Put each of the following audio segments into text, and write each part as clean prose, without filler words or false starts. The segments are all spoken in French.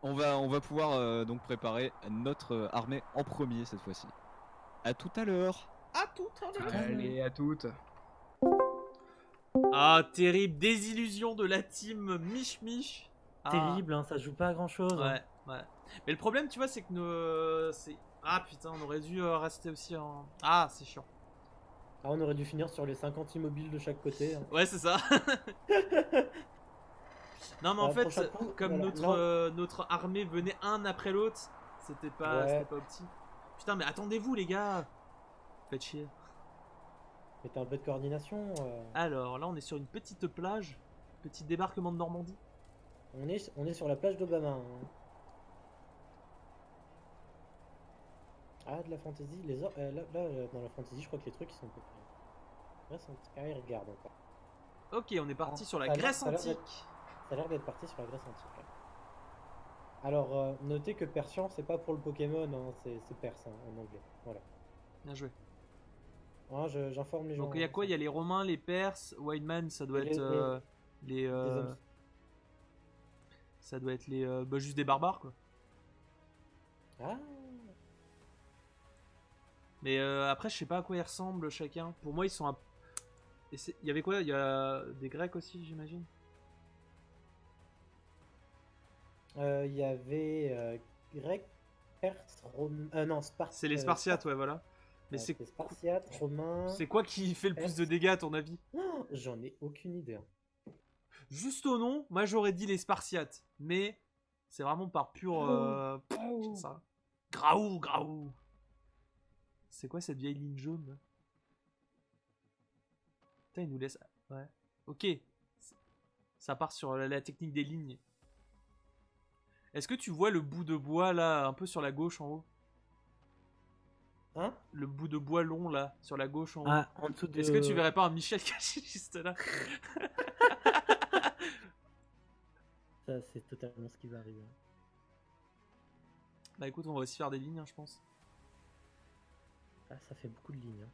On va pouvoir donc préparer notre armée en premier cette fois-ci. À tout à l'heure. À tout à l'heure. Allez, à toutes. Ah, terrible désillusion de la team Mich. Ah. Terrible, hein, ça joue pas à grand chose. Ouais, ouais. Mais le problème, tu vois, c'est que Ah putain, on aurait dû rester aussi en. Ah, c'est chiant. Ah, on aurait dû finir sur les 50 immobiles de chaque côté. Hein. Ouais, c'est ça. Non, mais en fait, coup, comme voilà. notre armée venait un après l'autre, c'était pas opti. Putain, mais attendez-vous, les gars. Faites chier. Mettez un peu de coordination. Alors, là, on est sur une petite plage. Petit débarquement de Normandie. On est sur la plage d'Obama. Hein. Ah, de la fantasy. Dans la fantasy, je crois que les trucs ils sont un peu plus. Ils regardent encore. Ok, on est parti sur la ça a l'air- Grèce ça a l'air antique. Ça a l'air d'être parti sur la Grèce antique. Là. Alors, notez que Persian, c'est pas pour le Pokémon, hein, c'est perse hein, en anglais. Voilà. Bien joué. Hein, j'informe les gens. Donc, il y a quoi? Il y a les Romains, les Perses, Whiteman, ça doit Et être les. des hommes. Ça doit être les. Bah, juste des barbares, quoi. Ah, Mais après, je sais pas à quoi ils ressemblent chacun. Pour moi, ils sont un. Il y avait quoi? Il y a des Grecs aussi, j'imagine. il y avait grec, perse, romain. Non, Sparte. C'est les Spartiates, ouais, voilà. Mais c'est Spartiate, romain. c'est quoi qui fait le plus de dégâts, à ton avis? Oh, j'en ai aucune idée. Hein. Juste au nom, moi j'aurais dit les Spartiates. Mais c'est vraiment par pur. Ça. Graou. C'est quoi cette vieille ligne jaune là? Putain, il nous laisse. Ouais. Ok. Ça part sur la technique des lignes. Est-ce que tu vois le bout de bois là, un peu sur la gauche en haut? Hein? Le bout de bois long là, sur la gauche en haut. Ah, en dessous de. Est-ce que tu verrais pas un Michel caché juste là? Ça, c'est totalement ce qui va arriver. Bah écoute, on va aussi faire des lignes, hein, je pense. Ah, ça fait beaucoup de lignes.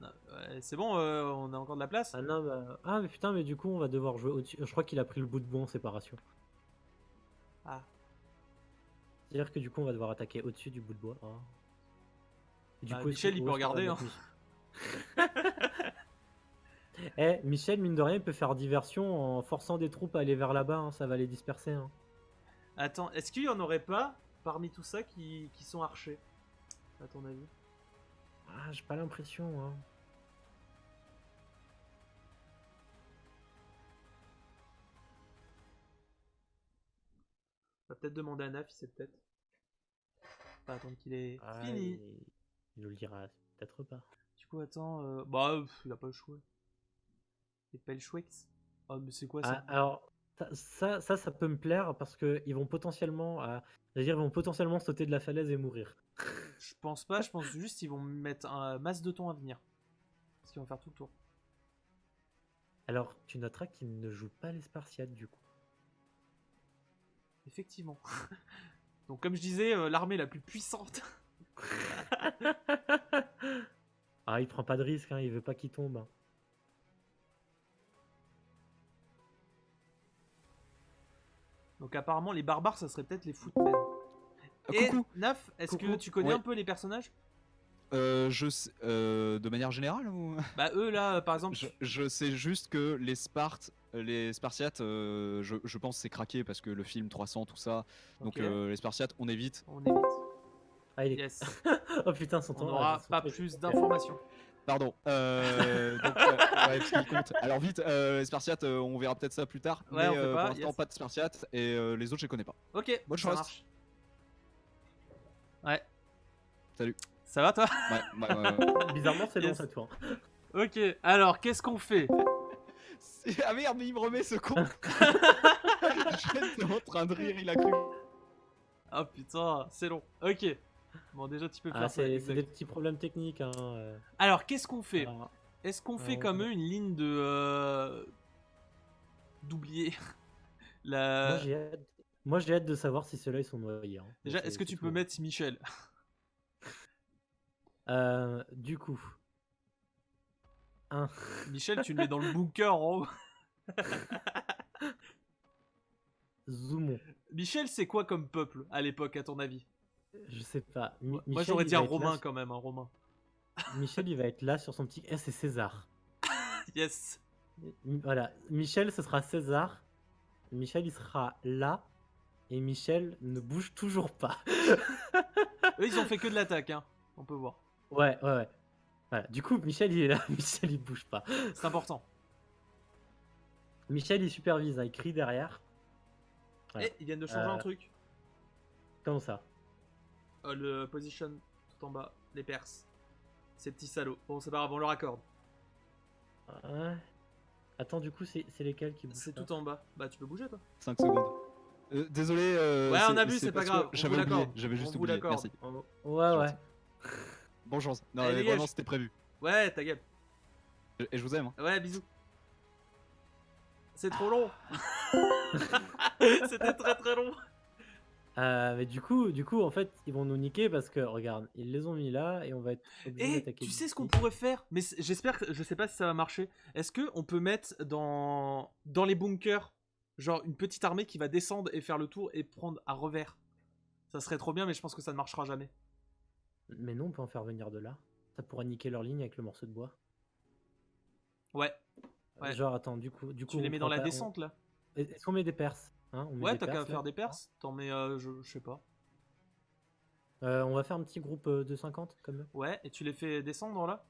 Hein. Ouais, c'est bon, on a encore de la place. Ah non, bah... Ah, mais putain, mais du coup, on va devoir jouer au-dessus. Je crois qu'il a pris le bout de bois en séparation. Ah. C'est-à-dire que du coup, on va devoir attaquer au-dessus du bout de bois. Ah. Et du Bah, coup, Michel, il peut regarder. Hein. Eh, Michel, mine de rien, il peut faire diversion en forçant des troupes à aller vers là-bas. Hein, ça va les disperser. Hein. Attends, est-ce qu'il y en aurait pas parmi tout ça qui sont archers, à ton avis? Ah, j'ai pas l'impression. Hein. On va peut-être demander à Naf, il sait peut-être. Pas attendre qu'il est fini. Il nous le dira peut-être pas. Du coup, attends. Bah, il a pas le choix. Il pas le choix. Oh, mais c'est quoi ça? Alors, ça peut me plaire parce que ils vont potentiellement, c'est-à-dire ils vont potentiellement sauter de la falaise et mourir. Je pense pas, je pense juste qu'ils vont mettre un masse de temps à venir. Parce qu'ils vont faire tout le tour. Alors, tu noteras qu'ils ne jouent pas les Spartiates du coup. Effectivement. Donc, comme je disais, l'armée la plus puissante. Ah, il prend pas de risque, hein, il veut pas qu'il tombe. Hein. Donc, apparemment, les barbares, ça serait peut-être les footmen. Et Coucou. Naf, est-ce que tu connais Ouais. un peu les personnages? Je sais, de manière générale ou... Bah, eux là, par exemple. Je sais juste que les Spartiates, je pense c'est craqué parce que le film 300, tout ça. Donc Ok. les Spartiates, on évite. On évite. Ah, il est... Yes. oh putain, son On temps. n'aura pas plus d'informations. Pardon. Donc, ouais, parce qu'il compte. Alors vite, les Spartiates, on verra peut-être ça plus tard. Ouais, mais on fait pas, pour l'instant, yes. pas de Spartiates et les autres, je les connais pas. Ok, Bonne ça chance. marche. Ouais. Salut. Ça va toi? Ouais. Bizarrement, c'est Yes. bon cette fois. Ok, alors qu'est-ce qu'on fait? Ah merde, mais il me remet ce con. J'étais en train de rire, il a cru. Ah putain, c'est long. Ok. Bon, déjà tu peux faire Ah, ça. c'est exact. des petits problèmes techniques. Hein. Alors, qu'est-ce qu'on fait? Alors, Est-ce qu'on fait comme eux une ligne de. D'oublier la. Moi, j'ai hâte de savoir si ceux-là ils sont noyés. Hein. Déjà, est-ce que tu peux mettre Michel? Du coup. Michel, tu le mets dans le bunker en haut. Zoomons. Michel, c'est quoi comme peuple à l'époque, à ton avis? Je sais pas. Moi, Michel, j'aurais il dit va un être là romain sur- quand même, un romain. Michel, il va être là sur son petit. Eh, c'est César. Yes. Voilà. Michel, ce sera César. Michel, il sera là. Et Michel ne bouge toujours pas. Eux, ils ont fait que de l'attaque, hein. On peut voir. Ouais. Voilà. Du coup, Michel, il est là. Michel, il bouge pas. C'est important. Michel, il supervise, hein, il crie derrière. Voilà. Et ils viennent de changer un truc. Comment ça? Le position tout en bas, les Perses. Ces petits salauds. Bon, c'est pas grave, on leur accorde. Ouais. Attends, du coup, c'est lesquels qui bougent C'est pas tout en bas. Bah, tu peux bouger, toi. 5 secondes. Désolé. Ouais, on a vu, c'est pas parce que grave. On J'avais vous oublié. l'accorde. J'avais On juste vous oublié. l'accorde. Merci. Ouais. Gentil. Bonne chance. Non, Allez, mais dégage. vraiment, c'était prévu. Ouais, ta gueule. Et je vous aime. Hein. Ouais, bisous. C'est trop long. C'était très très long. Mais du coup, en fait, ils vont nous niquer parce que, regarde, ils les ont mis là et on va être obligé Et d'attaquer. tu sais ce qu'on d'ici. pourrait faire, mais j'espère que je sais pas si ça va marcher. Est-ce que on peut mettre dans les bunkers genre une petite armée qui va descendre et faire le tour et prendre à revers? Ça serait trop bien, mais je pense que ça ne marchera jamais. Mais non, on peut en faire venir de là. Ça pourra niquer leur ligne avec le morceau de bois. Ouais. Ouais. Genre, attends, du coup, Tu les on mets dans prend la pas- descente là. Est-ce qu'on met des Perses, hein, on met Ouais, des t'as qu'à Perses, faire là. des Perses. T'en mets, je sais pas. On va faire un petit groupe de 50 comme eux. Ouais, et tu les fais descendre là.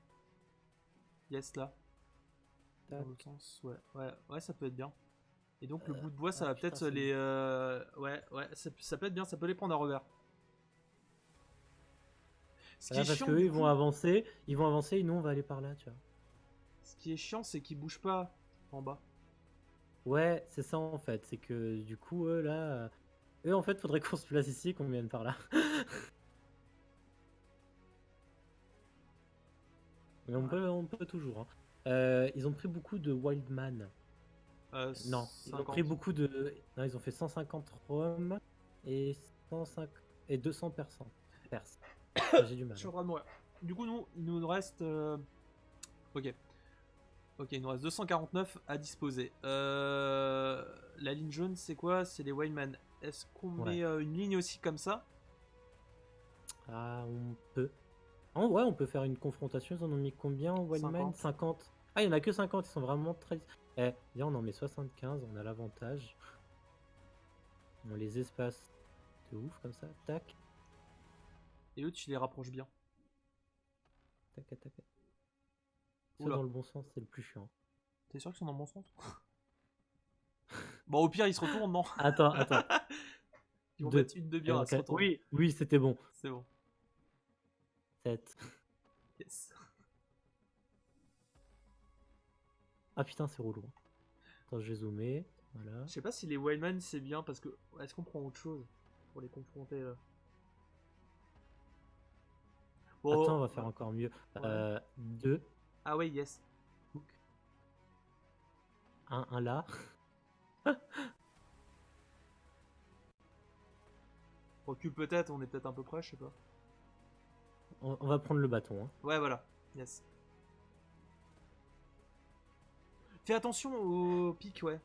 Yes là. Tac. Dans l'autre sens, ouais, ça peut être bien. Et donc le bout de bois, ça va putain, peut-être c'est les, ouais, ça peut être bien, ça peut les prendre à revers. Ce qui Là, est parce chiant, que eux, du ils vont coup, avancer, et nous, on va aller par là, tu vois. ce qui est chiant, c'est qu'ils bougent pas en bas. Ouais, c'est ça en fait. C'est que du coup, eux là. Eux, en fait, faudrait qu'on se place ici et qu'on vienne par là. Mais on peut toujours. Hein. Ils ont pris beaucoup de Wildman. Non, ils ont 50. pris beaucoup de. Non, ils ont fait 150 Roms et 105 et 200 Persans. Perses. J'ai du mal. Je suis en train de mourir. Du coup, il nous reste. Ok. Ok, il nous reste 249 à disposer. La ligne jaune, c'est quoi? C'est les Wildman. Est-ce qu'on Ouais. met une ligne aussi comme ça? Ah, on peut. Oh, ouais, on peut faire une confrontation. Ils en ont mis combien en Wildman? 50. Ah, il y en a que 50. Ils sont vraiment très. Eh, viens, on en met 75. On a l'avantage. On les espace de ouf comme ça. Tac, Et eux, tu les rapproches bien. tac, tac, tac. Ceux Oula. dans le bon sens, c'est le plus chiant. T'es sûr qu'ils sont dans le bon sens? Bon, au pire, ils se retournent, non? Attends. Ils vont Deux. mettre une demi-heure à se retourner. Oui, c'était bon. C'est bon. 7. Yes. Ah putain, c'est relou. Attends, je vais zoomer. Voilà. Je sais pas si les Wildman c'est bien parce que. Est-ce qu'on prend autre chose pour les confronter là? Bon, Attends, on va faire encore mieux. Ouais. 2. Ah ouais, yes. Un là. Recule peut-être, on est peut-être un peu près, je sais pas. On va prendre le bâton. Hein. Ouais, voilà. Yes. Fais attention aux pics, ouais.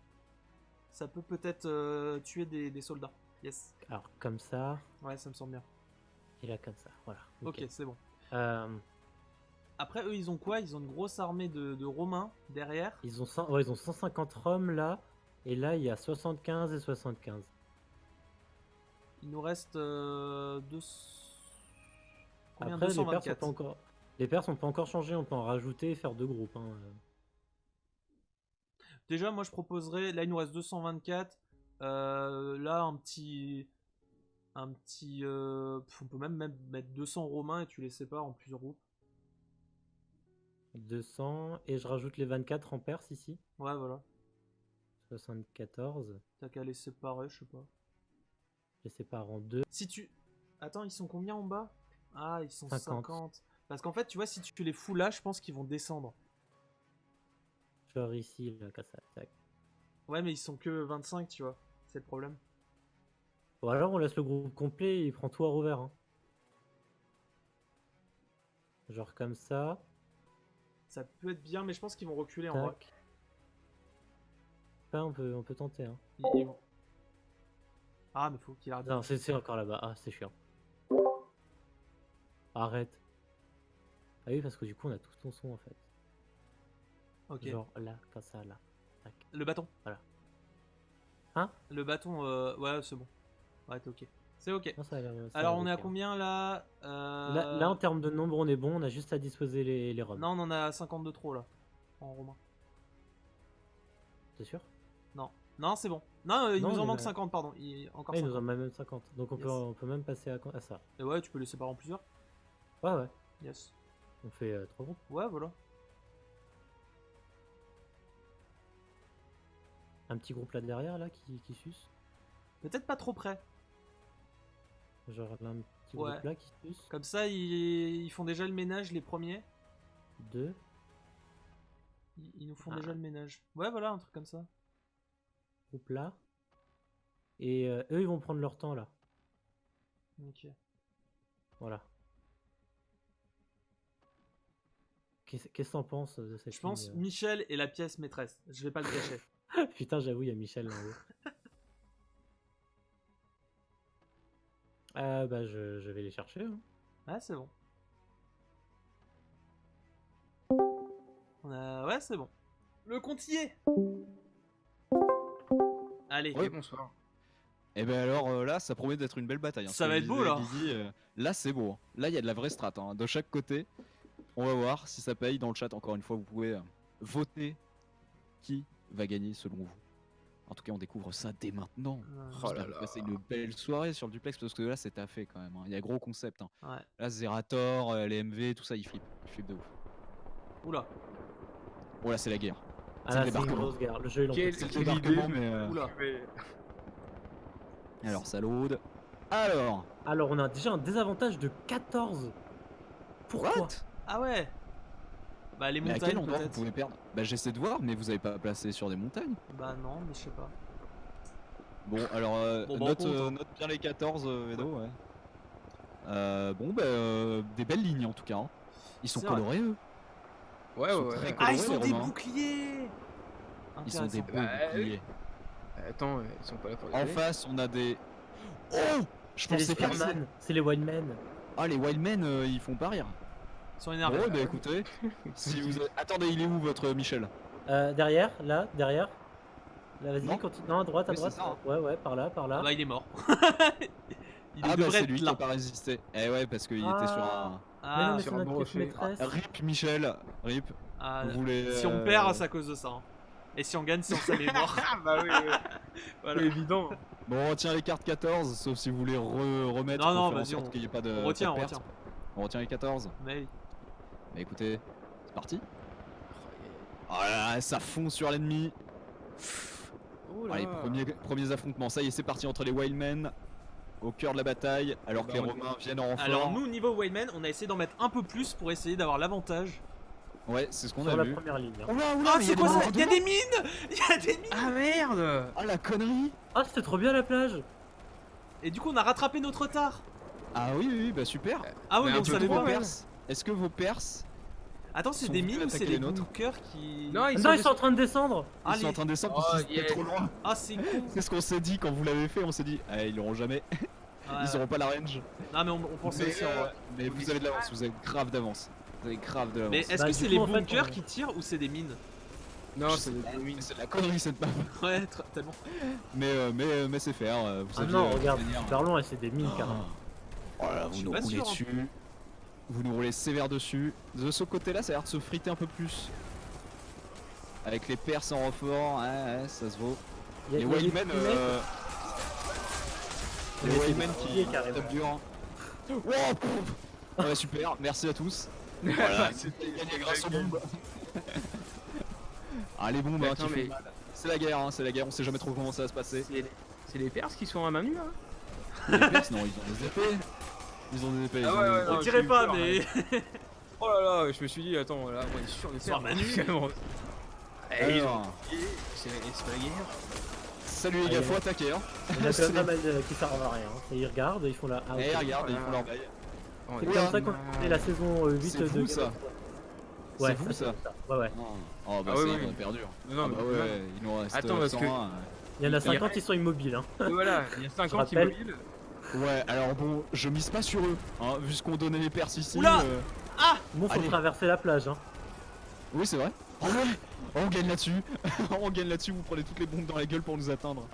Ça peut peut-être tuer des soldats. Yes. Alors, comme ça. Ouais, ça me semble bien. Et là, comme ça. Voilà. Ok, nickel. c'est bon. Euh, Après, eux, ils ont quoi? Ils ont une grosse armée de Romains derrière. ils ont 150 Roms là. Et là, il y a 75 et 75. Il nous reste deux... Combien? Après, les Perses, 224. les Perses, on peut encore changer. On peut en rajouter et faire 2 groupes. Hein. Déjà, moi, je proposerais... Là, il nous reste 224. Là, un petit... On peut même mettre 200 Romains et tu les sépares en plusieurs groupes. 200. Et je rajoute les 24 en Perse ici. Ouais, voilà. 74. T'as qu'à les séparer, je sais pas. Je les sépare en 2. Si tu... Attends, ils sont combien en bas? Ah, ils sont 50. 50. Parce qu'en fait, tu vois, si tu les fous là, je pense qu'ils vont descendre. Genre ici, là, comme ça. Tac. Ouais, mais ils sont que 25, tu vois. C'est le problème. Ou alors on laisse le groupe complet et il prend tout à revers. Hein. Genre comme ça. Ça peut être bien, mais je pense qu'ils vont reculer en vrai. Tac. Là, on peut tenter. Hein. Ils vont- Ah, mais faut qu'il arrête. Non, c'est encore là-bas. Ah, c'est chiant. Arrête. Ah oui, parce que du coup, on a tous ton son en fait. Ok. Genre là, comme ça, là. Tac. Le bâton. Voilà. Hein? Le bâton, ouais, c'est bon. Ouais, t'es ok. C'est ok. Non, ça a l'air- ça a Alors, l'air on est à ok, hein. combien là Là, en termes de nombre, on est bon. On a juste à disposer les robes. Non, on en a 50 de trop là. En romain. C'est sûr? Non, c'est bon. Non, il Non, nous en mais manque bah- 50, pardon. Encore Ah, il nous 50. en met même 50. Donc Yes. on peut même passer à ça. Et ouais, tu peux les séparer en plusieurs. Ouais, ouais. Yes. On fait 3 groupes. Ouais, voilà. Un petit groupe là derrière, là, qui suce. Peut-être pas trop près. Genre là, un petit Ouais. groupe là qui suce. Comme ça, ils font déjà le ménage, les premiers. 2. Ils nous font Ah. déjà le ménage. Ouais, voilà, un truc comme ça. Groupe là. Et eux, ils vont prendre leur temps là. Ok. Voilà. Qu'est-ce que t'en penses de cette Je pense ligne, Michel est la pièce maîtresse. Je vais pas le cacher. Putain, j'avoue, il y a Michel là haut. Bah, je vais les chercher. Hein. Ouais, c'est bon. Ouais, c'est bon. Le compte y est. Allez. Oui. bonsoir. Et ben alors là, ça promet d'être une belle bataille. Hein, Ça ce va que être beau, disait là. Guigui, là, c'est beau. Hein. Là, il y a de la vraie strat. Hein. De chaque côté, on va voir si ça paye. Dans le chat, encore une fois, vous pouvez voter qui va gagner selon vous. En tout cas, on découvre ça dès maintenant. Oh là J'espère que là. passer une belle soirée sur le duplex parce que là, c'est taffé quand même. Hein. Il y a gros concept. Hein. Ouais. Là, Zerator, les MV, tout ça, ils flippent. Ils flippent de ouf. Oula. Oh là, c'est la guerre. Ah C'est là, le c'est une débarquement. grosse guerre. Le jeu, il en Quel- peut plus. C'est le Quelle débarquement, idée. mais. Oula. Alors, ça load. Alors. Alors, on a déjà un désavantage de 14. Pourquoi? What? Ah ouais. Bah, les Mais à quel montagnes, endroit vous peut-être. pouvez perdre? Bah, j'essaie de voir, mais vous avez pas placé sur des montagnes. Bah, non, mais je sais pas. Bon, alors, Bon, bah, on note, compte, hein. note bien les 14, Edo, ouais. Bon, bah, des belles lignes en tout cas. Hein. Ils sont C'est vrai. colorés, eux. Ouais, Ils sont ouais, très ouais. Ah, ils colorés, sont des Romain. boucliers. Ils sont des Intéressant. beaux Bah, boucliers. Attends, ils sont pas là pour En rigoler. face, on a des. Oh! Je C'est les pensais pas que ça- Spearman. C'est les Wildmen. Ah, les Wildmen, ils font pas rire. Ils sont Bon, énervés. bah écoutez, si vous avez- attendez, il est où votre Michel? Derrière, là, derrière. Là, vas-y, Non. continue. Non, à droite, à Oui, c'est droite. ça, hein. Ouais, ouais, par là, par là. Bah, il est mort. Il Ah, bah devrait c'est être lui qui là. a pas résisté. Eh ouais, parce qu'il était sur un. Mais non, Ah, mais sur c'est un notre bon pièce rocher. maîtresse. Rip Michel, Rip. ah, Vous voulez. si on perd, c'est à cause de ça. Hein. Et si on gagne, c'est en sa mémoire. Ah bah oui, oui. Voilà. C'est évident. Bon, on retient les cartes 14, sauf si vous voulez remettre Non, pour non, faire en vas-y, sorte qu'il n'y ait pas de. on retient, pas de on perte. retient. On retient les 14. Mais oui. Bah écoutez, c'est parti. Oh là là, ça fond sur l'ennemi. Oh là. Allez, premiers affrontements. Ça y est, c'est parti entre les Wildmen au cœur de la bataille, alors que les Bah, on- Romains viennent en renfort. Alors, nous, niveau Wayman, on a essayé d'en mettre un peu plus pour essayer d'avoir l'avantage. Ouais, c'est ce qu'on Sur a la vu. première ligne. hein. Oh là, oh là, Ah, mais il y a c'est des quoi ça? bombardements. Il y a des mines. Il y a des mines. Ah merde. Ah la connerie. Ah, c'était trop bien la plage. Et du coup, on a rattrapé notre retard. Ah oui, oui, oui, bah super. Ah oui, Mais mais un on peu savait trop, pas. Vos ouais. perses, est-ce que vos perses, Attends, c'est Ils des sont mines venus ou c'est attaquer des les nôtres. bunkers qui. Non, Non, ils sont en train de descendre. Ah, ils sont en train de descendre Oh, parce qu'ils étaient yes. trop loin. Ah, c'est con. C'est ce qu'on s'est dit quand vous l'avez fait, on s'est dit, ah, ils l'auront jamais, Ouais. ils auront pas la range. Non, mais on pensait Mais, aussi en vrai. mais vous avez de l'avance, vous avez grave d'avance. Vous avez grave de l'avance. Mais est-ce Bah, que du c'est coup, les en fait, bunkers on- qui tirent ou c'est des mines? Non, Je c'est sais des pas, mines. mais c'est de la connerie cette map. Ouais, tellement. Mais c'est faire. Vous Ah saviez, non, regarde, venir. super loin et c'est des mines carrément. Oh là là, Je vous suis nous pas roulez sûr, hein. dessus. Vous nous roulez sévère dessus. De ce côté-là, ça a l'air de se friter un peu plus. Avec les perses en renfort, ouais, ça se vaut. Il y a- Les il y a des Wildmen, petits mecs. les Mais c'est Wildmen des qui piliers, carrément. tapent dur. Hein. Wow, pouf. Ouais, super, merci à tous. Voilà, c'était gagné grâce aux bombes. Ah, les bombes, Mais hein, attends, qui mais- font mal. C'est la guerre, hein, c'est la guerre, on sait jamais trop comment ça va se passer. C'est les Perses qui sont à main nue là. Les perses, non, ils ont des épées. Ils ont des épées. Ah ils ont ouais, des- ouais, On non, tirait j'ai eu pas, peur, mais. Oh là là, je me suis dit, attends, là, on est sûr des Ils sont à Perses. main nue. Vraiment. Eh, ils ont Alors, c'est pas la guerre. salut les Ah, gars, il y faut a- attaquer. Hein. Il y en a quand même pas mal qui servent à rien. Et ils regardent, ils font la. Ah, ok. Eh, regarde, ils voilà. font leur bail. Oh, C'est les comme ça Perses, qu'on a fait la saison 8 C'est de vous, Game ça. of Thrones. Ouais, C'est vous, ça. Ouais, ouais. Oh bah Ah c'est ouais, on ouais. a perdu. Non, Ah mais bah plus ouais, mal. il nous reste Attends, parce que- 101. Il y en a Il y a- 50 qui sont immobiles. Hein. Et voilà, il y a 50 rappelle. immobiles. Ouais, alors bon, je mise pas sur eux, hein, vu ce qu'on donnait les perses ici. Oula Bon, faut Allez. traverser la plage. Hein. Oui, c'est vrai. Oh ouais, oh, on gagne là-dessus. On gagne là-dessus, vous prenez toutes les bombes dans la gueule pour nous atteindre.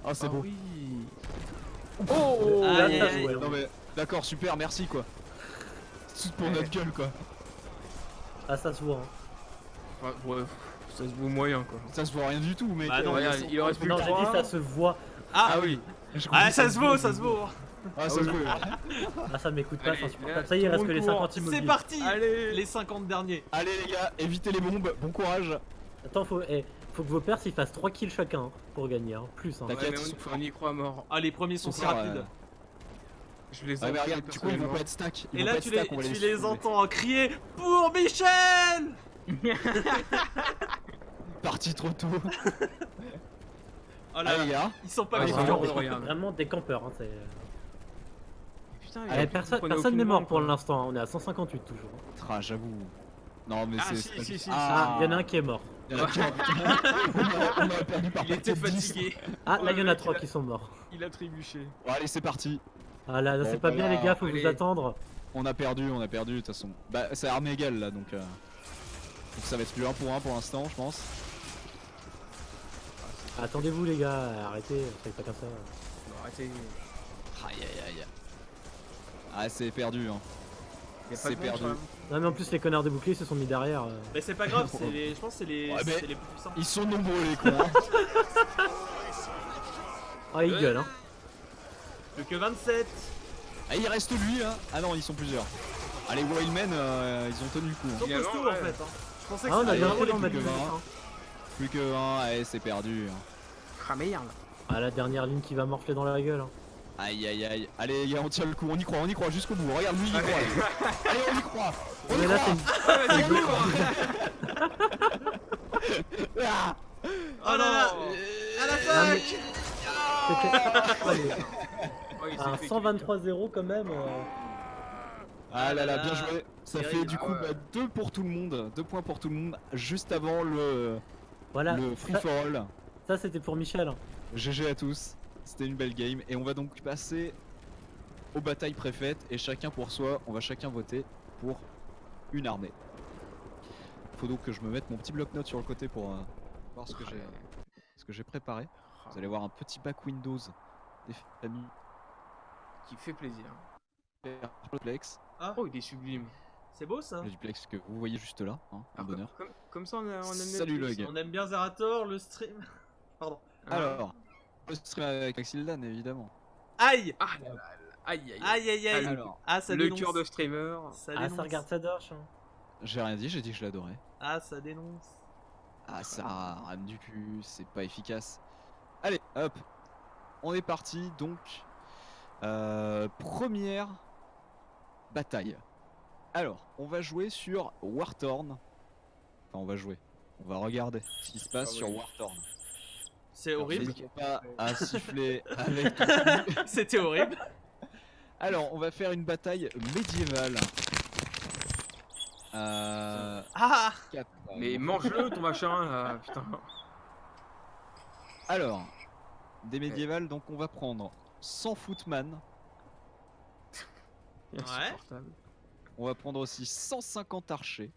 Ah, c'est Ah beau. oui. Oh Là, aïe, ça aïe, se aïe. voit. Non mais, d'accord, super, merci quoi. C'est tout pour notre gueule quoi. Ah, ça se voit. Hein. Enfin, ouais, ça se vaut moyen quoi. Ça se voit rien du tout, mec. Bah non, Regarde, il en reste plus Non, que j'ai dit 3. ça se voit. Ah, Ah oui. Je crois ah que ça se vaut, ça se vaut. Ah, ça se vaut. Ah, ça m'écoute pas, Allez, c'est insupportable. là, Ça y est, il tout reste le que les monde court. 50 immobiles. C'est parti. Allez. Les 50 derniers. Allez les gars, évitez les bombes, bon courage. Attends, faut que vos perses ils fassent 3 kills chacun hein, pour gagner. Hein. Plus. Hein. D'accord. Ouais, mais on y croit à mort. Ah, les premiers sont si Super, rapides. Je les Ouais, mais entends regarde, du coup ils vont personnellement. pas être stack. Ils Et vont là, pas être tu stack, on va les soulever. entends crier pour Michel. Parti trop tôt. Oh là, Allez les gars. ils sont pas Ouais, bien. c'est Vraiment, bon, regarde. vraiment des campeurs. Hein, c'est- Putain, Eh, vous personne prenez personne n'est aucune mort bombe, pour quoi. l'instant. Hein. On est à 158 toujours. Tra, j'avoue. Non mais Ah, c'est... si, si, si, Ah, il y en a un qui est mort. Il y en a qu'un, putain. on a perdu par Il était peut-être 10. fatigué. Ah, Oh, là, il y en a le mec, 3 il a- qui sont morts. Il a trébuché. Bon allez c'est parti. Ah là, Bon, c'est pas bien, voilà. les gars, faut Allez. vous attendre. On a perdu de toute façon. Bah c'est armée égale là donc ça va être plus 1 pour 1 pour l'instant je pense. Attendez-vous, les gars, arrêtez, soyez pas comme ça. Non, arrêtez. Aïe aïe aïe. Ah c'est perdu hein. Y a pas C'est de monde, perdu. quand même. Non, mais en plus, les connards de bouclier se sont mis derrière. Mais c'est pas grave, c'est les, je pense que c'est les, Ouais, mais- c'est les plus puissants. Ils sont nombreux les cons. Hein. Ah, ils gueulent, hein. Plus que 27. Ah il reste lui hein. Ah non ils sont plusieurs. Ah les Wildmen ils ont tenu le coup. Ils Hein. sont Finalement, costauds ouais. en fait. Hein. Je pensais que Ah, on a c'était allez, bien vraiment fait les d'en plus mettre que plus, 20. hein. Plus que 1, allez c'est perdu. Hein. Ah merde. Ah, la dernière ligne qui va morfler dans la gueule. Hein. Aïe aïe aïe. Allez les gars on tient le coup, on y croit jusqu'au bout. Regarde lui il y croit. Allez on y croit. On y Mais là, croit. c'est une- Ah, vas-y, go. Ah Oh là là. À la Non, mais- fac. c'était- Ouais, Oh, il s'est un fait 123-0 quand même. Ah là là, bien joué. Ça Terrible. fait du coup Ah ouais. 2 pour tout le monde, 2 points pour tout le monde, juste avant Voilà, le free ça, for all. ça, c'était pour Michel. Hein. GG à tous, c'était une belle game et on va donc passer aux batailles préfaites et chacun pour soi, on va chacun voter pour une armée. Faut donc que je me mette mon petit bloc-notes sur le côté pour voir ce que j'ai préparé. Vous allez voir un petit back Windows des familles Qui fait plaisir. duplex, Oh, il est sublime. C'est beau ça. le duplex que vous voyez juste là, hein, un Alors, bonheur. Comme ça, on aime Salut, Netflix. Log. On aime bien Zerator, le stream. Pardon. Ah. Alors, le stream avec Axildan évidemment. Aïe. Ah là là. Aïe aïe. Aïe aïe aïe. Alors, Ah ça Le dénonce. cœur de streamer. Ça Ah, dénonce. ça regarde sa dorche. Hein. j'ai rien dit, j'ai dit que je l'adorais. Ah ça dénonce. Ah ça rame du cul, c'est pas efficace. Allez, hop, on est parti donc. Première bataille. Alors, on va jouer sur Warthorn. Enfin, on va jouer. On va regarder ce qui se passe Ah sur ouais. Warthorn. C'est horrible. N'hésitez pas à siffler avec ton cul. C'était horrible. Alors, on va faire une bataille médiévale. Ah. 4. Mais mange-le ton machin là, putain. Alors, des médiévales, donc on va prendre 100 footman. Insupportable. On va prendre aussi 150 archers.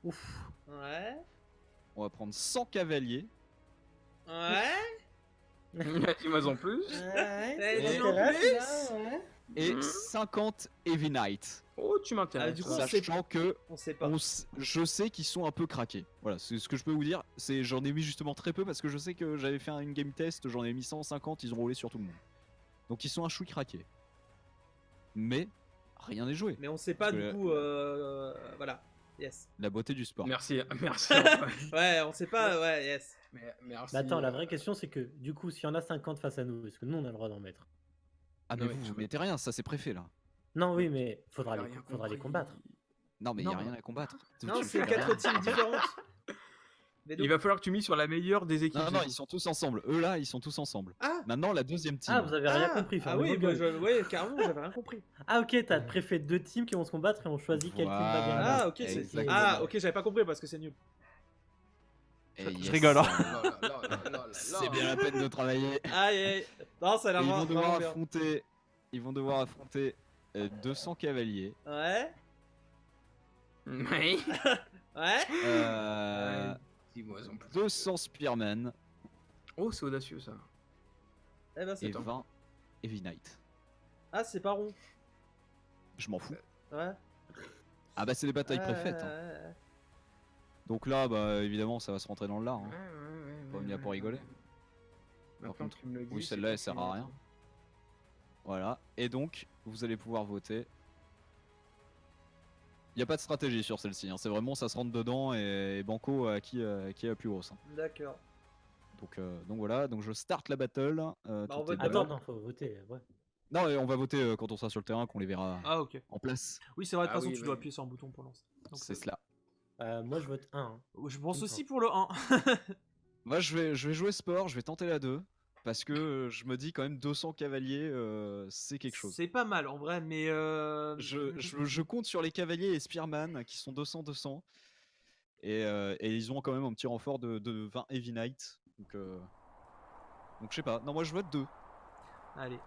Ouais. On va prendre 100 cavaliers. Ouais. Dis-moi en plus. Eh, Et- dis en plus. Et Mhm. 50 Heavy Knights. Oh, tu m'intéresses. Ah, du coup, ça. Sachant que On sait pas. je sais qu'ils sont un peu craqués. Voilà, c'est ce que je peux vous dire. C'est J'en ai mis justement très peu parce que je sais que j'avais fait une game test, j'en ai mis 150, ils ont roulé sur tout le monde. Donc ils sont un chouï craqués. Mais rien n'est joué. Mais on sait pas Parce du que coup. Voilà. Yes. La beauté du sport. Merci, merci. Ouais, on sait pas. Ouais, yes. Merci. Mais attends, la vraie question, c'est que du coup, s'il y en a 50 face à nous, est-ce que nous, on a le droit d'en mettre? Ah mais Non, mais vous tu- mettez rien, ça c'est préfet là. Non, oui, mais faudra, Il a les, rien faudra les compris. combattre. Non mais y Non. a rien à combattre. Non, Tu c'est fais 4 rien. teams différentes. Il va falloir que tu mises sur la meilleure des équipes. Non, non, ils sont tous ensemble. Eux là, ils sont tous ensemble. Ah. Maintenant, la deuxième team. Ah, vous avez rien compris. Ah fermez oui, vos bah, gueules. ouais, carrément, j'avais rien compris. Ah, ok, t'as préfet deux teams qui vont se combattre et on choisit quel team va gagner. Voilà. Ah, ok, c'est. Exactement. Ah, ok, j'avais pas compris parce que c'est nul. Je rigole, hein. C'est bien la peine de travailler. Aïe, aïe. Non, ça a Et l'air ils vont vraiment devoir bien. affronter. Ils vont devoir affronter 200 cavaliers. Ouais, Ouais. ouais. Dis-moi en plus. 200 spearmen Oh, c'est audacieux ça. Eh ben, c'est et top. 20 heavy knight. Ah, c'est pas rond. Je m'en fous. Ouais. Ah bah c'est des batailles préfaites. Hein. Ouais. Donc là, bah évidemment, ça va se rentrer dans le lard. Hein. Ouais. Pas venir pour rigoler. Par contre, tu me le dis, oui, c'est celle-là, pas elle sert à fini, rien. Voilà. Et donc, vous allez pouvoir voter. Il n'y a pas de stratégie sur celle-ci. Hein. C'est vraiment, ça se rentre dedans et banco à qui est la plus grosse. Hein. D'accord. Donc voilà. Donc je start la battle. on tout vote est Attends, bleu. non, faut voter. Ouais. Non, on va voter quand on sera sur le terrain, qu'on les verra Ah, ok. en place. Oui, c'est vrai, de toute Ah façon, oui, tu oui. dois appuyer sur un bouton pour lancer. Donc, C'est cela. Moi, je vote 1. Hein. Je pense Tout aussi le pour le 1. Moi, je vais jouer sport. Je vais tenter la 2. Parce que je me dis quand même 200 cavaliers, c'est quelque chose. C'est pas mal en vrai, mais. Je compte sur les cavaliers et spearman qui sont 200-200. Et ils ont quand même un petit renfort de 20 heavy knight. Donc je sais pas. Non, moi je vote 2. Allez.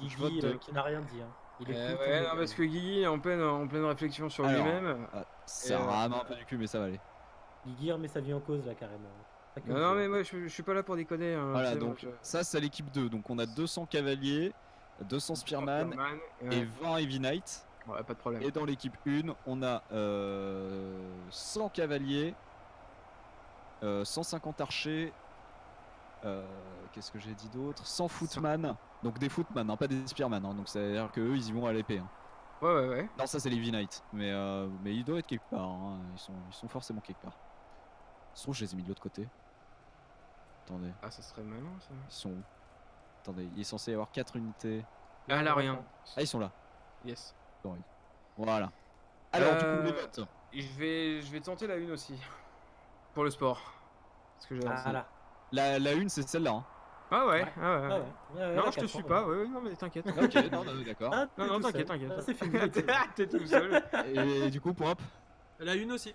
Je vote Guigui deux. qui n'a rien dit. Hein. Il est cool, Ouais, non, parce que Guigui est en pleine réflexion sur Alors, lui-même. Ça rame un peu du cul, mais ça va aller. Guigui remet sa vie en cause là carrément. Pas comme Non, ça. mais moi je suis pas là pour déconner. Hein, Voilà, tu sais, moi, donc ça c'est l'équipe 2. Donc on a 200 cavaliers, 200 spearman ouais. et 20 heavy knight. Ouais, pas de problème. Et dans l'équipe 1, on a 100 cavaliers, 150 archers, qu'est-ce que j'ai dit d'autre, 100 footman, donc des footman, hein, pas des spearman, hein, donc ça veut dire qu'eux ils y vont à l'épée. Hein. Ouais. Non, ça c'est les heavy knight, mais ils doivent être quelque part, hein. Ils sont forcément quelque part. Ça se trouve, je les ai mis de l'autre côté. Attendez, Ah, ça serait malin ça. ils sont où? Attendez, il est censé y avoir 4 unités. Ah, là, rien. Ah, ils sont là. Yes. Voilà. Alors, du coup, Euh, les votes. Je vais tenter la 1 aussi. Pour le sport. Parce que j'ai Ah là. La une, c'est celle-là. Hein. Ah ouais. Ouais, Non, je te suis pas. Ouais, non, mais t'inquiète. Ok, non, d'accord. Ah, Non, t'es t'inquiète. tout seul. Ah, c'est fini. T'es tout seul. Et du coup, pour hop, La une aussi.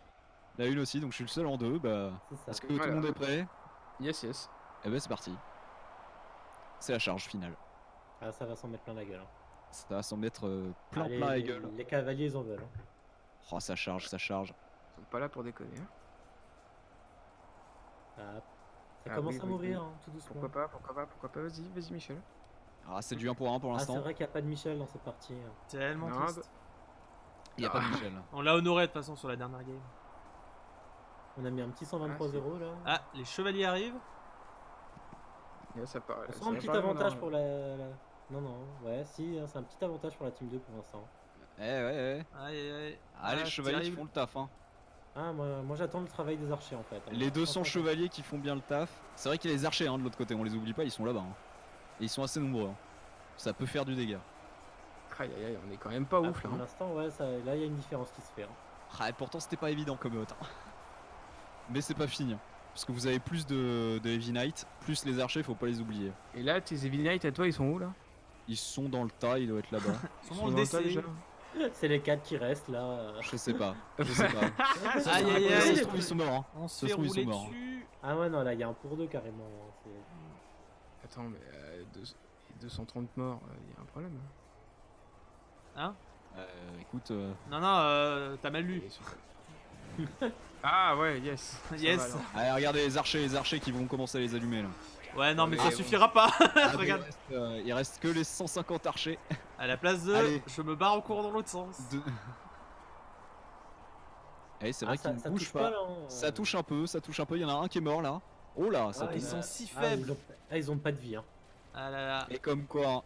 la une aussi, donc je suis le seul en 2. Bah, C'est ça. est-ce que tout Voilà. le monde est prêt? Yes. Et ben c'est parti. C'est la charge finale. Ah, ça va s'en mettre plein la gueule. Hein. Ça va s'en mettre plein Ah, la gueule. Les cavaliers, ils en veulent. Hein. Oh, ça charge. Ils sont pas là pour déconner. Hein. Ah, ça Ah, commence oui, à mourir, hein, tout doucement. Pourquoi pas. Vas-y, Michel. Ah, c'est du 1 pour 1 pour Ah, c'est l'instant. vrai qu'il n'y a pas de Michel dans cette partie. Hein. Tellement Non, triste. Il n'y a pas de Michel. On l'a honoré de toute façon sur la dernière game. On a mis un petit 123-0 là. Ah, les chevaliers arrivent. Ça paraît. On sent un petit avantage pour la... Non, ouais, si, hein, c'est un petit avantage pour la team 2 pour l'instant. Ouais. Aïe. Ah, les chevaliers qui terrible. font le taf. Hein. Ah, moi j'attends le travail des archers en fait. Hein. Les 200 Franchement, chevaliers qui font bien le taf. C'est vrai qu'il y a les archers hein, de l'autre côté, on les oublie pas, ils sont là-bas. Hein. Et ils sont assez nombreux. Hein. Ça peut faire du dégât. Aïe, on est quand même pas Ah, ouf là. pour Hein. l'instant, ouais, là il y a une différence qui se fait. Hein. Ah, et pourtant c'était pas évident comme vote. Hein. Mais c'est pas fini. Hein. Parce que vous avez plus de Heavy Knight, plus les archers, faut pas les oublier. Et là, tes Heavy Knight à toi, ils sont où là? Ils sont dans le tas, ils doivent être là-bas. Ils sont dans le dans le tas, décès. déjà. C'est les 4 qui restent là. Je sais pas. Je sais pas. Aïe. Ça se trouve, ils sont morts. Hein. On Ça se fait se trouve, ils rouler sont morts. dessus. Ah ouais, non, là il y a un pour deux carrément. Hein. C'est- Attends, mais 230 morts, il y a un problème. Hein? Écoute, Non, t'as mal lu. Ils sont- Ah ouais, yes. Ça Yes. va, alors. allez, regardez les archers qui vont commencer à les allumer là. Ouais, non, mais Allez, ça bon. suffira pas. Ah, Regarde. il reste que les 150 archers. À la place de. Allez. Je me barre en courant dans l'autre sens. De... Eh, c'est Ah, vrai qu'ils ne ça bougent touche pas. là. Hein. Ça touche un peu. Il y en a un qui est mort là. Oh là, ça Ah, touche. Ils sont si Ah, faibles. ils ont pas de vie. Hein. Ah là là. Et comme quoi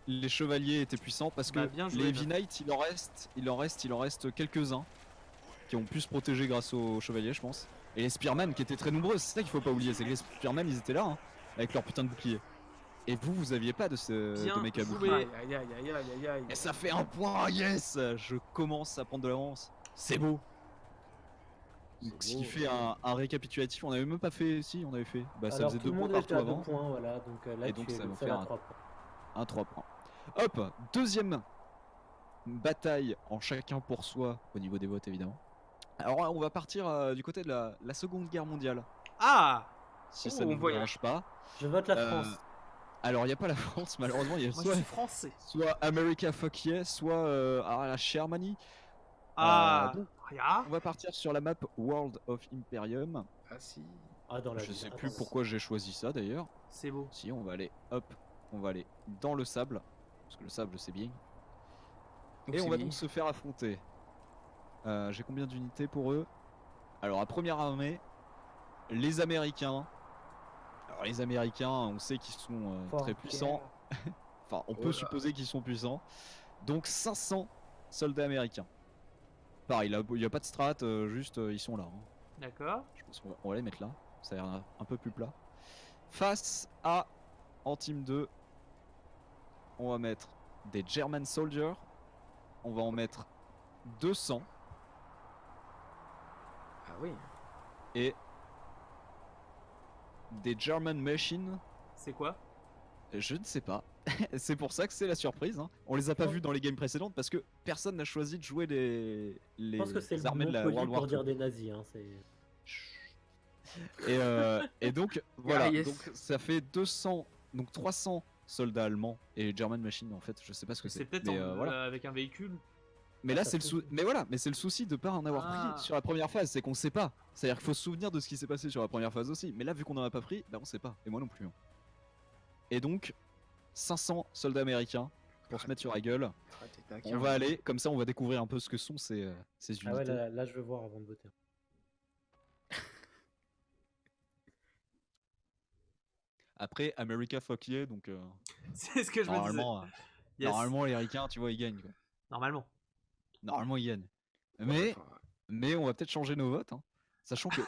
les chevaliers étaient puissants parce que Bah, bien joué, les meuf. Heavy Knight, il en reste quelques-uns qui ont pu se protéger grâce aux chevaliers, je pense. Et les Spearmen qui étaient très nombreux, c'est ça qu'il faut pas oublier, c'est que les Spearmen ils étaient là hein, avec leur putain de bouclier. Et vous aviez pas de Bien mec à joué. bouclier. Aïe. Et ça fait un point, yes. Je commence à prendre de l'avance. C'est beau. Donc, ce qui fait un récapitulatif, on avait même pas fait, si on avait fait. Bah ça Alors faisait tout 2 le points monde était partout à 2 avant. points, voilà. Donc là Et donc, tu es ça le va seul faire à 3 points. Un 3 points. Hop, deuxième bataille en chacun pour soi au niveau des votes évidemment. Alors là, on va partir du côté de la Seconde Guerre mondiale. Ah, Si Oh, ça ne vous voyage. dérange pas. Je vote la Euh, France. Alors, il n'y a pas la France, malheureusement. Il y a moi je soit, suis français. soit America Fuck Yeah, soit la Shermanie. Ah, Donc, regarde. on va partir sur la map World of Imperium. Ah si. Ah, dans la Je ville. sais Attends. plus pourquoi j'ai choisi ça d'ailleurs. C'est beau. Si, on va aller, hop, on va aller dans le sable. Parce que le sable, c'est bien. Et on va donc se faire affronter. J'ai combien d'unités pour eux? Alors, à première armée, les Américains. Alors, les Américains, on sait qu'ils sont très Fuck puissants. Enfin, on peut là. supposer qu'ils sont puissants. Donc, 500 soldats américains. Pareil, il n'y a pas de strat, juste ils sont là. Hein. D'accord. Je pense qu'on va les mettre là. Ça a l'air un peu plus plat. Face à, en team 2, on va mettre des German Soldiers. On va en mettre 200. Ah oui. Et des German Machines. C'est quoi? Je ne sais pas. C'est pour ça que c'est la surprise. Hein. On les a pas vus dans les games précédentes parce que personne n'a choisi de jouer les Je pense que c'est le armées bon de la poli World War pour dire II. des nazis. Hein, Et donc voilà, yes. donc ça fait 200, donc 300 soldats allemands et German Machine en fait, je sais pas ce que C'est c'est. peut-être Mais voilà. avec un véhicule. Mais là ça c'est le peut- mais voilà, mais c'est le souci de pas en avoir Ah. pris sur la première phase, c'est qu'on sait pas. C'est-à-dire qu'il faut se souvenir de ce qui s'est passé sur la première phase aussi. Mais là vu qu'on en a pas pris, bah on sait pas. Et moi non plus. Hein. Et donc 500 soldats américains pour se mettre sur la gueule. Ah, t'es taquin. On va aller, comme ça on va découvrir un peu ce que sont ces unités. Ah ouais, là, je veux voir avant de voter. Après America fuck yeah, donc C'est ce que je me disais. normalement, Yes. normalement les ricains tu vois ils gagnent quoi. Normalement. Normalement ils gagnent. Ouais, enfin, Mais on va peut-être changer nos votes, hein, sachant que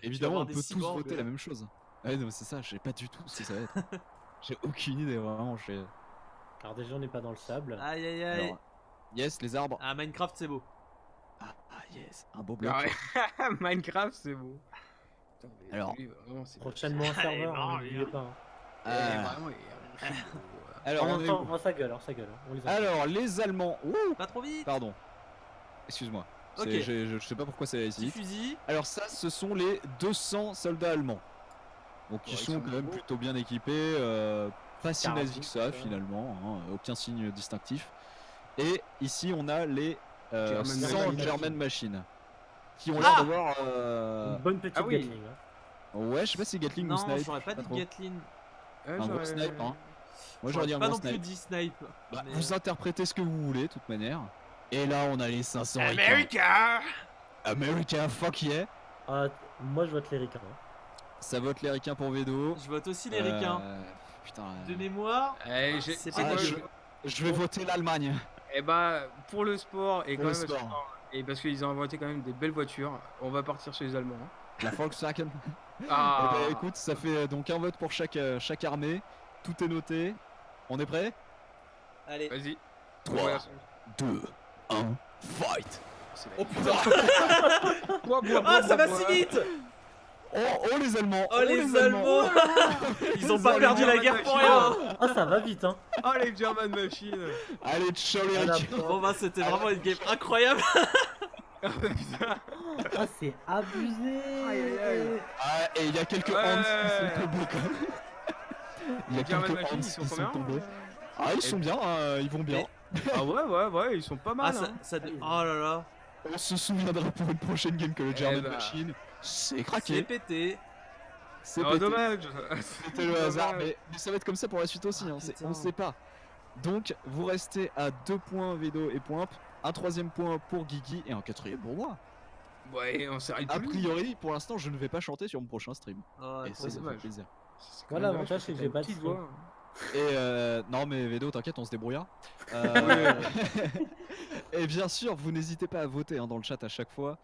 évidemment avoir on des peut tous cyborgs, voter la même chose. Ouais non, mais c'est ça, je sais pas du tout ce que ça va être. J'ai aucune idée vraiment. Alors déjà, on n'est pas dans le sable. Aïe aïe aïe. Alors, yes les arbres. Ah, Minecraft, c'est beau. Ah yes, un beau bloc. ah ouais. Minecraft, c'est beau. Putain, mais Alors, lui, vraiment, c'est Prochainement un serveur, non, n'oubliez pas. Hein. Ah. Vraiment, il est horrible. Alors, on est où Ça gueule, alors ça gueule. Hein. On les entend. Alors les Allemands. Ouh, Pas trop vite. pardon. Excuse-moi. Ok. Je sais pas pourquoi c'est allé si Petit vite. fusil. Alors ça, ce sont les 200 soldats allemands. Donc ils Ouais, ils sont sont quand même beaux. plutôt bien équipés. Pas si Carabine, nazis que ça ouais. finalement. Hein, aucun signe distinctif. Et ici, on a les German 100 Machine. German Machines. Qui ont Ah l'air d'avoir... Une bonne petite Ah oui. Gatling. Hein. Ouais, je sais pas si Gatling ou Non, Snipe. j'aurais pas je sais dit trop. Gatling. Ouais, Un gros snipe, hein. Moi j'aurais dit un pas gros non plus snipe. dit snipe. Bah, mais- vous interprétez ce que vous voulez, de toute manière. Et là, on a les 500 ricains. America. America, fuck yeah. Ah, moi, je vote les ricains. Hein. Ça vote les ricains pour Vedo. Je vote aussi les ricains. Putain. De mémoire. Eh, C'est c'est pas quoi, terrible. Je vais voter l'Allemagne. Eh bah, pour le sport et Pour quand le même sport. et parce qu'ils ont inventé quand même des belles voitures, on va partir sur les Allemands. hein. La Volkswagen. Ah, Eh ben, écoute, ça fait donc un vote pour chaque armée. Tout est noté. On est prêt? Allez. vas-y. 3, Ouais, 2, 1, fight. c'est la- Oh putain. Bois, bois, Ah, bois, ça va bois. si vite. Oh les Allemands. Oh les Allemands. Ils ont pas Les perdu la Allemands, guerre pour machine. rien. Ah, ça va vite, hein. Oh les German Machines. Allez, ciao les Ah, la ricains. Bon bah c'était vraiment une game incroyable. Ah, putain. Ah, c'est abusé. Aïe, aïe, aïe. Ah, et il y a quelques Ouais. Hans qui sont tombés quand même. Il y a Les German quelques Machines, Hans ils sont qui sont combien tombés. Ah, ils sont bien, ils vont bien. Ah ouais, ils sont pas mal. Ah hein. oh là là. On se souviendra pour une prochaine game que le German bah. Machine, c'est C'est craqué. pété. C'est Oh, pété. dommage. C'était le hasard, mais ça va être comme ça pour la suite aussi, hein, putain. on sait pas. Donc, vous restez à 2 points Vedo et Poimp, un 3ème point pour Guigui et un 4ème pour moi. Ouais, on s'arrête A plus. priori, pour l'instant, je ne vais pas chanter sur mon prochain stream. Oh, Et trop ça fait dommage. plaisir. C'est quand Voilà, même dommage l'avantage, parce c'est que t'as j'ai une pas de petite stream. voix. Et non mais Vedo, t'inquiète, on se débrouillera. Et bien sûr, vous n'hésitez pas à voter hein, dans le chat à chaque fois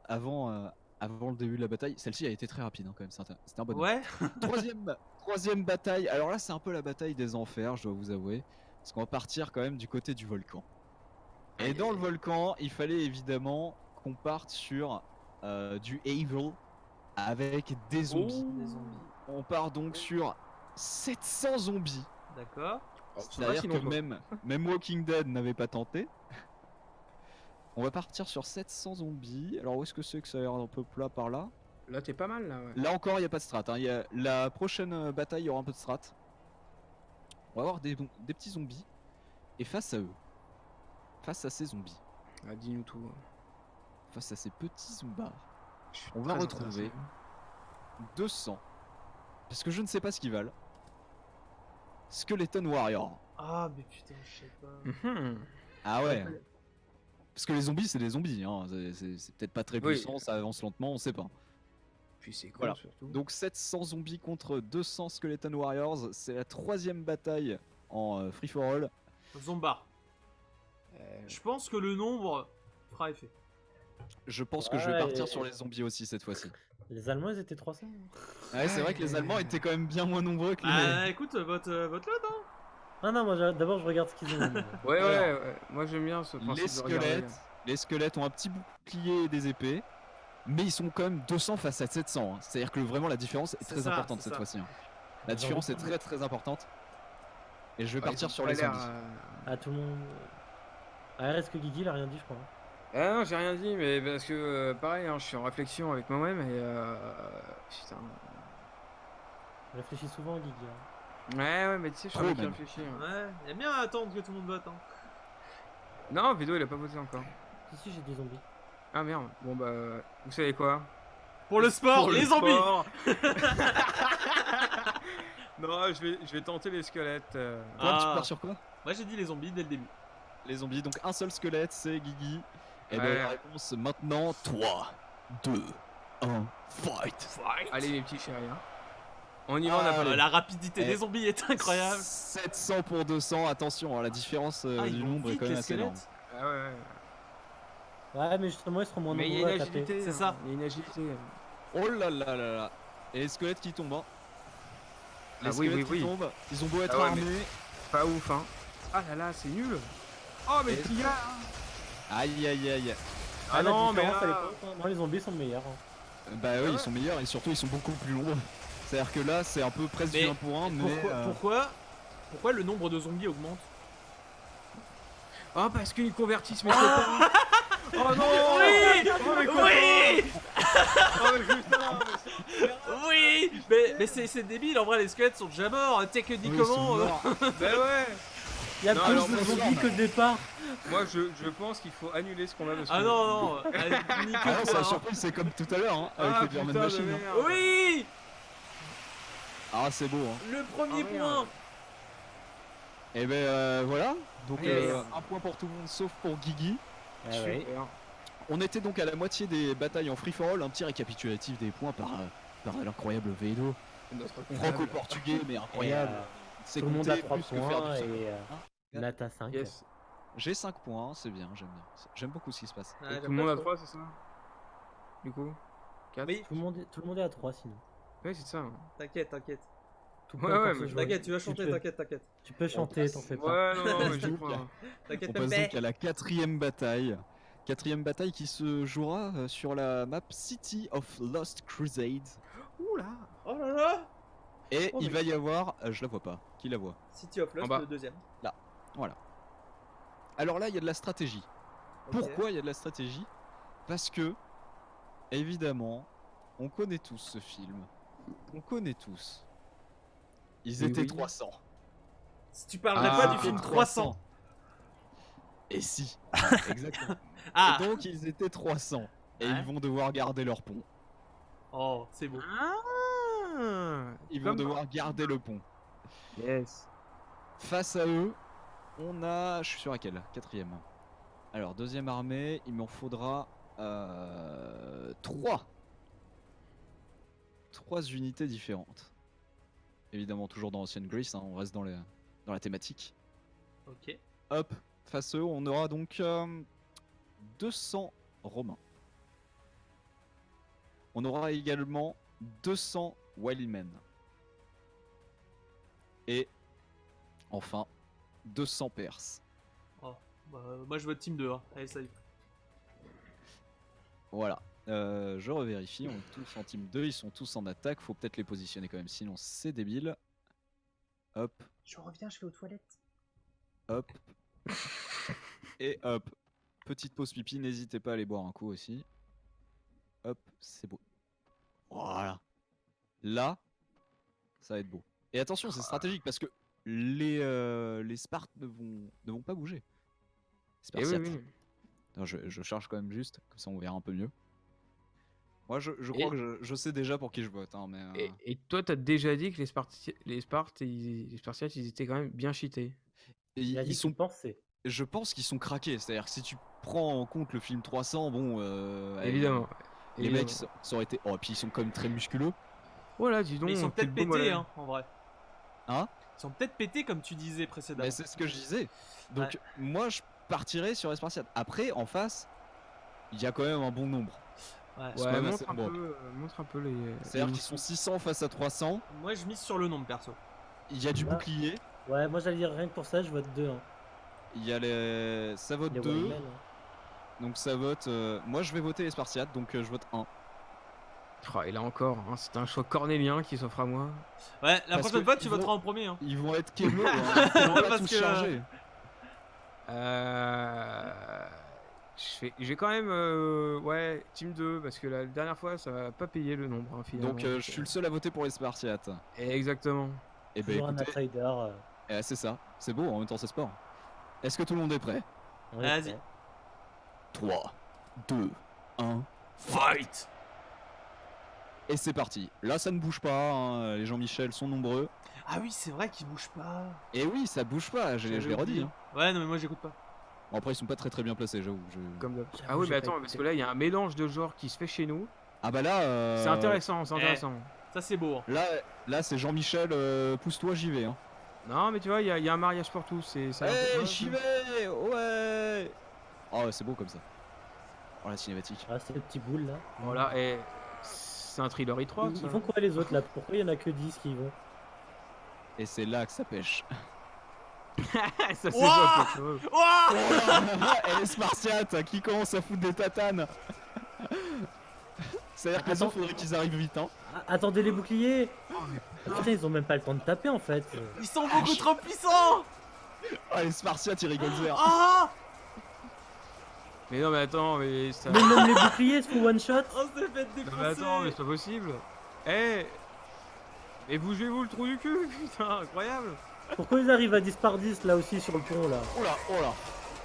avant le début de la bataille. Celle-ci a été très rapide hein, quand même, c'était un bon. Ouais. Troisième bataille. Alors là, c'est un peu la bataille des enfers, je dois vous avouer, parce qu'on va partir quand même du côté du volcan. Et Aïe, dans aïe, le volcan, il fallait évidemment qu'on parte sur du Evil avec des zombies. Des zombies. On part donc sur 700 zombies. D'accord. Oh, c'est pas C'est-à-dire si que longtemps. même Walking Dead n'avait pas tenté. On va partir sur 700 zombies. Alors où est-ce que c'est que ça a l'air un peu plat par là? Là, t'es pas mal, là, ouais. Là encore, il n'y a pas de strat. Hein. La prochaine bataille, il y aura un peu de strat. On va avoir des petits zombies. Et face à eux, face à ces zombies, Ah, dis-nous tout. face à ces petits zombards, Je suis on va très retrouver intéressé. 200. Parce que je ne sais pas ce qu'ils valent. Skeleton Warrior. Ah, mais putain, je sais pas. Mhm. Ah ouais. Parce que les zombies, c'est des zombies. Hein. C'est peut-être pas très Oui. puissant, ça avance lentement, on sait pas. Puis c'est con, Voilà. surtout. Donc 700 zombies contre 200 Skeleton Warriors. C'est la 3ème bataille en free for all. Zombar. Je pense que le nombre fera effet. Je pense que je vais partir sur les zombies aussi cette fois-ci. Les Allemands, ils étaient 300. Ouais, c'est vrai que les Allemands étaient quand même bien moins nombreux que les. Ah, écoute, vote l'autre, hein. Ah non, moi d'abord je regarde ce qu'ils ont. Ouais, Alors, ouais. Moi, j'aime bien ce principe Les de regarder. squelettes, les squelettes ont un petit bouclier et des épées, mais ils sont quand même 200 face à 700. Hein. C'est-à-dire que vraiment la différence est C'est très ça, importante c'est cette ça. fois-ci. Hein. La différence est très très importante. Et je vais partir sur les zombies. Ah, tout le monde. Ah, reste que Guigui, il a rien dit, je crois. Ah non, j'ai rien dit, mais parce que pareil, hein, je suis en réflexion avec moi-même et putain. Réfléchis souvent, Guigui. Hein. Ouais, mais tu sais, je suis Trop un mec qui même. réfléchit. hein. Ouais, il aime bien attendre que tout le monde vote, hein. Non, Védo, il a pas voté encore. Si, j'ai des zombies. Ah merde. Bon bah, vous savez quoi? Pour le sport, Pour les le zombies. sport. Non, je vais tenter les squelettes. Toi, tu Ah. pars sur quoi? Moi j'ai dit les zombies dès le début. Les zombies. Donc un seul squelette, c'est Guigui. Et Ouais. bien la réponse maintenant 3, 2, 1, fight. Allez, mes petits chéris. Hein. On y va, on a pas Allez. La rapidité Eh. des zombies est incroyable. 700 pour 200, attention, hein, la différence Ah, ils du vont nombre est vite quand même les assez énorme. squelettes. Ah ouais, ouais. Ouais, mais justement, ils seront moins Mais il y a nombreux une à taper. agilité. C'est hein. ça. Il y a une agilité. Oh là là là là. Et les squelettes qui tombent. Hein. Les Ah oui, squelettes oui, qui oui. tombent, ils ont beau être Ah ouais, armés. Pas ouf, hein. Ah là là, c'est nul. Oh, mais Et- petit gars. Aïe aïe aïe. Ah la non, mais différence, elle est là... pas- Non, les zombies sont meilleurs. Hein. Bah oui, ouais. ils sont meilleurs et surtout ils sont beaucoup plus nombreux. C'est-à-dire que là, c'est un peu presque Mais du 1 pour 1, mais. Pourquoi le nombre de zombies augmente? Oh, parce qu'ils convertissent mes copains. Oh non. Oui. Oh, mes copains. Oui. Oh, mais putain. Oui. Mais c'est débile, en vrai les squelettes sont déjà morts. Tu sais que dit Oui, ils sont comment morts. Bah ouais. Il y a Non, plus alors, de moi, zombies que de départ. Moi, je pense qu'il faut annuler ce combat parce que... Ah non, non. Nique Ah non, c'est toi, la hein. surprise, c'est comme tout à l'heure, hein, avec Ah les German putain de Machine. Hein. merde. Oui. Ah, c'est beau, hein. Le premier Ah, point. merde. Et ben voilà, donc Yes. un point pour tout le monde sauf pour Guigui. Ah ouais. Super. On était donc à la moitié des batailles en free for all, un petit récapitulatif des points par l'incroyable Védo. Notre Franco-portugais, mais Et, incroyable. C'est tout le monde a compté 3 plus que faire points du et Hein Nat a 5. Yes. J'ai 5 points, c'est bien, j'aime bien. J'aime beaucoup ce qui se passe. Ouais, Tout j'aime le monde pas a trop. 3, c'est ça? Du coup 4? Oui, Tout le monde est à 3 sinon. Ouais, c'est ça. t'inquiète, t'inquiète. Tout Ouais, peut encore ouais, se mais jouer. T'inquiète, tu vas chanter, peux- t'inquiète, t'inquiète. Tu peux chanter, t'en fais pas. Ouais, non, non, mais j'y Donc, crois. T'inquiète, On passe Pépé. donc à la 4ème bataille. 4ème bataille qui se jouera sur la map City of Lost Crusade. Ouh là. Oh là là. Et Oh, il mais- va y avoir, je la vois pas, qui la voit? City of Lost, En bas. le deuxième. Voilà. Alors là, il y a de la stratégie. Ok. Pourquoi il y a de la stratégie? Parce que, évidemment, on connaît tous ce film. On connaît tous. Ils Oui, étaient oui. 300. Si tu parlerais Ah, pas du ils film étaient 300. Et si. Exactement. Ah. Et donc ils étaient 300. Et Ouais. ils vont devoir garder leur pont. Oh, c'est beau. Ah. Ils vont Comme- devoir garder le pont. Yes. Face à eux, on a... Je suis sur laquelle? 4ème. Alors, 2ème armée, il m'en faudra 3. 3 unités différentes. Évidemment, toujours dans Ancient Greece, hein, on reste dans la thématique. Ok. Hop, face à eux, on aura donc 200 Romains. On aura également 200 Wildmen. Et enfin 200 Perses. Oh. Bah, moi je vote team 2. Hein. Allez, salut. Voilà. Je revérifie, on est tous en team 2, ils sont tous en attaque, faut peut-être les positionner quand même, sinon c'est débile. Hop, Je reviens, je vais aux toilettes. hop. Et hop. Petite pause pipi, n'hésitez pas à aller boire un coup aussi. Hop, c'est beau. Voilà. Là, ça va être beau. Et attention, c'est stratégique parce que les Spartes ne vont pas bouger. Et oui, Spartiates. oui. Attends, je charge quand même juste, comme ça on verra un peu mieux. Moi je crois que je sais déjà pour qui je vote, hein, mais Et toi, t'as déjà dit que les Spartiates, ils étaient quand même bien cheatés. Il a dit ils sont, qu'il pensait. je pense qu'ils sont craqués. C'est-à-dire que si tu prends en compte le film 300, bon, Évidemment. les Évidemment. mecs ça aurait été. Oh, et puis ils sont quand même très musculeux. Voilà, dis donc. Mais ils sont quel peut-être beau pétés, modèle. hein, en vrai. Hein? Ils sont peut-être pétés comme tu disais précédemment. Mais c'est ce que je disais. Donc moi je partirais sur les Spartiates. Après, en face, il y a quand même un bon nombre. Ouais. C'est quand Ouais, même montre assez un, bon. montre un peu les. C'est-à-dire les qu'ils sont 600 face à 300. Moi, je mise sur le nombre, perso. Il y a du Là. bouclier. Ouais, moi j'allais dire rien que pour ça, je vote 2. Hein. Il y a les. Ça vote Les 2. Wildmen, hein. Donc ça vote. Moi je vais voter les Spartiates, donc je vote 1. Oh, et là encore, hein, c'est un choix cornélien qui s'offre à moi. Ouais, la Parce prochaine que fois, tu ils voteras vont- en premier. Hein. Ils vont être Keblo, hein. Ils vont pas Parce tous que- charger. Je vais quand même. Ouais, Team 2, parce que la dernière fois, ça va pas payer le nombre, hein, finalement. Donc je suis le seul à voter pour les Spartiates. Exactement. Et ben Toujours un écoutez, outsider. c'est ça. C'est beau, en même temps c'est sport. Est-ce que tout le monde est prêt? On est Vas-y. prêt. 3, 2, 1. Fight! Et c'est parti. Là ça ne bouge pas, hein. Les Jean-Michel sont nombreux. Ah oui, c'est vrai qu'ils bougent pas. Et oui, ça bouge pas, je J'avais l'ai redit. oublié. Hein. Ouais, non, mais moi, j'écoute pas. Bon, après ils sont pas très bien placés, j'avoue. Comme d'hab. J'avoue, Ah oui, j'ai mais pas attends, écouté. parce que là, il y a un mélange de genres qui se fait chez nous. Ah bah là... C'est intéressant, c'est intéressant. Ça, c'est beau. Hein. Là c'est Jean-Michel, pousse-toi, j'y vais. Hein. Non, mais tu vois, il y a un mariage pour tous. C'est un peu- Hey, ouais, j'y vais. Ouais. Oh, c'est beau comme ça. Oh, la cinématique. Ah, c'est le petit boule là. Voilà, et c'est un thriller E3. Ils font quoi les autres là? Pourquoi il y en a que 10 qui y vont? Et c'est là que ça pêche. Ça c'est Ouah pas quelque chose. Ouah Elle est spartiate qui commence à foutre des tatanes. C'est-à-dire que les Attends. autres, faudrait qu'ils arrivent vite. Hein. Ah, attendez les boucliers! Ah, putain, ils ont même pas le temps de taper en fait. Ils sont beaucoup trop puissants! Ah, les spartiates, ils rigolent vert. Ah! Mais non, mais attends, mais ça. Mais même les boucliers se font one shot! On s'est fait Non, mais défoncer! attends, mais c'est pas possible. Eh Mais bougez-vous le trou du cul, putain, incroyable. Pourquoi ils arrivent à 10 par 10 là aussi sur le pont là? Oh là, oh là.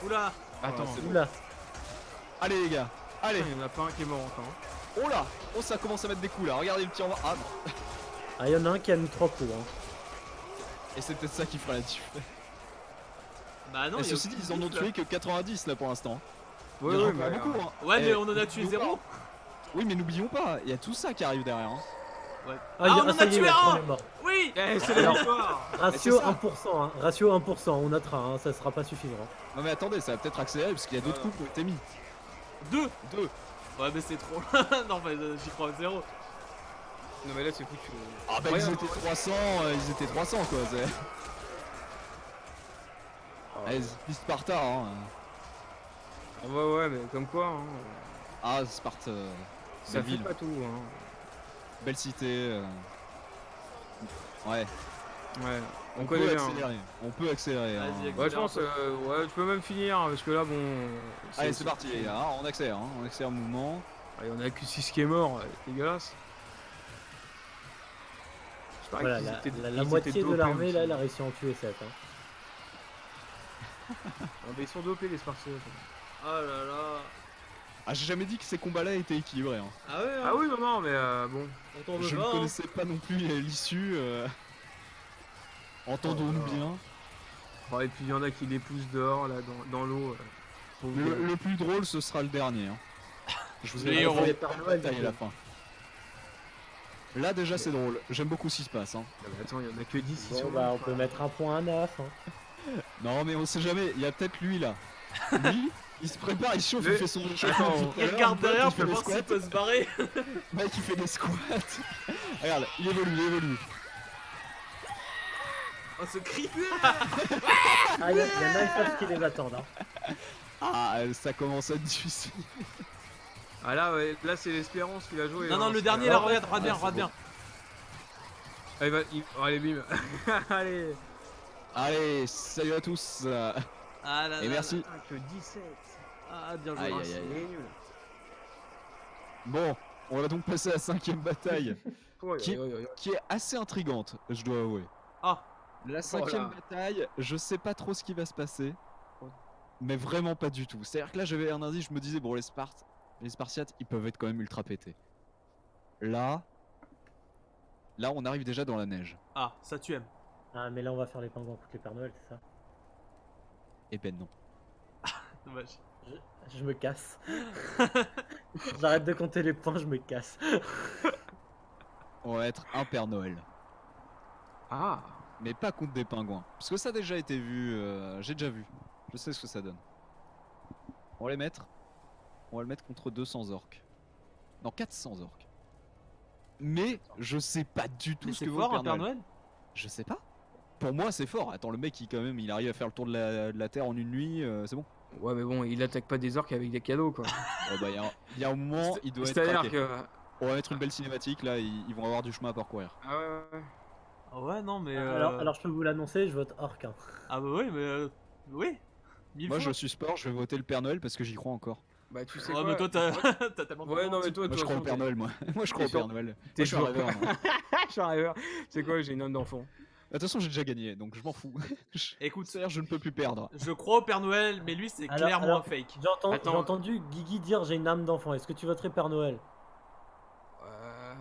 Oula! Attends, c'est bon. Oula! Allez, les gars. Allez. il y en a pas un qui est mort encore. Oh là. Oh, ça commence à mettre des coups là. Regardez le petit en bas. Ah non. Ah, il y en a un qui a mis 3 coups. Hein. Et c'est peut-être ça qui fera la diff. Bah non, Et il y a ceci dit, aucune ils en ont diff, là. tué que 90 là pour l'instant. Ouais, Il y en a ouais, encore mais. beaucoup. Hein. Ouais, mais Eh, on en a tué n'oublions 0. pas. Oui, mais n'oublions pas, il y a tout ça qui arrive derrière. Hein. Ouais. Ah, il y on en ça a y est, tué il y a le un! premier mort. Oui! Eh, c'est la Alors. victoire. Ratio c'est ça. 1%, hein. Ratio 1%, on notera, hein. Ça sera pas suffisant. Non mais attendez, ça va peut-être accélérer parce qu'il y a d'autres coups qui ont été mis. 2! 2. Ouais, mais c'est trop. Non, mais j'y crois 0. Non, mais là, c'est foutu. Ah bah Ouais, ils hein. étaient 300, ils étaient 300 quoi. C'est... Allez, piste Sparta hein. Ah, ouais, mais comme quoi, hein. Ah Sparte, Ça belle fait ville, pas tout, hein. belle cité. Ouais, Ouais, on on connaît peut bien. accélérer. On peut accélérer. hein. Vas-y, Ouais, je pense, ouais, tu peux même finir, hein, parce que là, bon. Allez c'est parti les gars, hein, on accélère le mouvement. Allez, on a que 6 qui est mort, dégueulasse. Je parie Voilà, qu'ils la, étaient- la- ils la étaient moitié de dopés l'armée aussi. là, elle a réussi à en tuer 7. Hein. Ah, mais ils sont dopés, les Spartiates. Oh là là. Ah j'ai jamais dit que ces combats là étaient équilibrés. Hein. Ah ouais, Ah oui, non, mais bon. on tombe Je ne pas, hein. connaissais pas non plus l'issue. Entendons-nous Oh là là. bien. Oh, et puis il y en a qui les poussent dehors, là, dans l'eau. Le plus drôle ce sera le dernier. Hein. Je vous Les ai héros. pas Les Pères Noël, détaillé du la coup. fin. Là déjà c'est drôle, j'aime beaucoup ce qui se passe. Hein. Ah, mais attends, il y en a que 10 Bon, sur bah, on l'autre, peut quoi. mettre un point à 9. Hein. Non mais on sait jamais, il y a peut-être lui là. Lui, il se prépare, il chauffe, il Mais- fait son Attends, réchauffement. Il regarde derrière il fait pour des voir s'il squats. peut se barrer. Le mec il fait des squats. Regarde, il évolue. Oh, ce cri. Ah, il y en a une face qui les attendent. Hein. Ah, ça commence à être difficile. Ah là, ouais, là c'est l'espérance qu'il a joué. Non, non, hein, le c'est- dernier là, regarde bien, c'est regarde bien. Ah, oh, allez, bim. Allez. Allez, salut à tous. Ah là Et là merci. Putain, que 17. là. Ah, bien joué. Aïe, Ah, aïe, c'est aïe. nul. Bon, On va donc passer à la 5e bataille, Oi, Qui- oi, oi, oi. qui est assez intrigante, je dois avouer. Ah, La 5e là. bataille, je sais pas trop ce qui va se passer, mais vraiment pas du tout. C'est-à-dire que là, j'avais un indice, je me disais, bon, les Spartiates, ils peuvent être quand même ultra pétés. Là, on arrive déjà dans la neige. ah, ça tu aimes. Ah, mais là, on va faire les pingouins contre les Père Noël, c'est ça? Eh ben non. Dommage. Je me casse. J'arrête de compter les points, je me casse. On va être un Père Noël, Ah, mais pas contre des pingouins. Parce que ça a déjà été vu, j'ai déjà vu. Je sais ce que ça donne. On va les mettre. On va le mettre contre 200 orques. Non, 400 orques. Mais je sais pas du tout Mais ce c'est que vaut fort le un Père Noël. Je sais pas. Pour moi, c'est fort. Attends, le mec, il arrive à faire le tour de la Terre en une nuit, c'est bon. ouais, mais bon, il attaque pas des orques avec des cadeaux, quoi. Oh, bah, il y a un moment, il doit être C'est-à-dire craqué. que. On va mettre une belle cinématique, là, ils vont avoir du chemin à parcourir. Ah ouais, ouais. Ah ouais, non, mais. Alors, je peux vous l'annoncer, je vote orc. Hein. Ah bah oui, mais. Oui. Mille Moi, fois. je suis sport, je vais voter le Père Noël parce que j'y crois encore. Bah, tu sais Ouais, quoi. mais toi, t'as t'as tellement. Ouais, non, mais toi, Moi, je crois au Père Noël, moi. Moi, je crois au t'es Père Noël. Moi, t'es je suis un sûr. rêveur, moi. Je suis un rêveur. C'est quoi, j'ai une âme d'enfant. De toute façon, j'ai déjà gagné, donc je m'en fous. Écoute, C'est-à-dire, je ne peux plus perdre. je crois au Père Noël, mais lui, c'est clairement un fake. J'ai Attends. entendu Guigui dire j'ai une âme d'enfant. Est-ce que tu voterais Père Noël?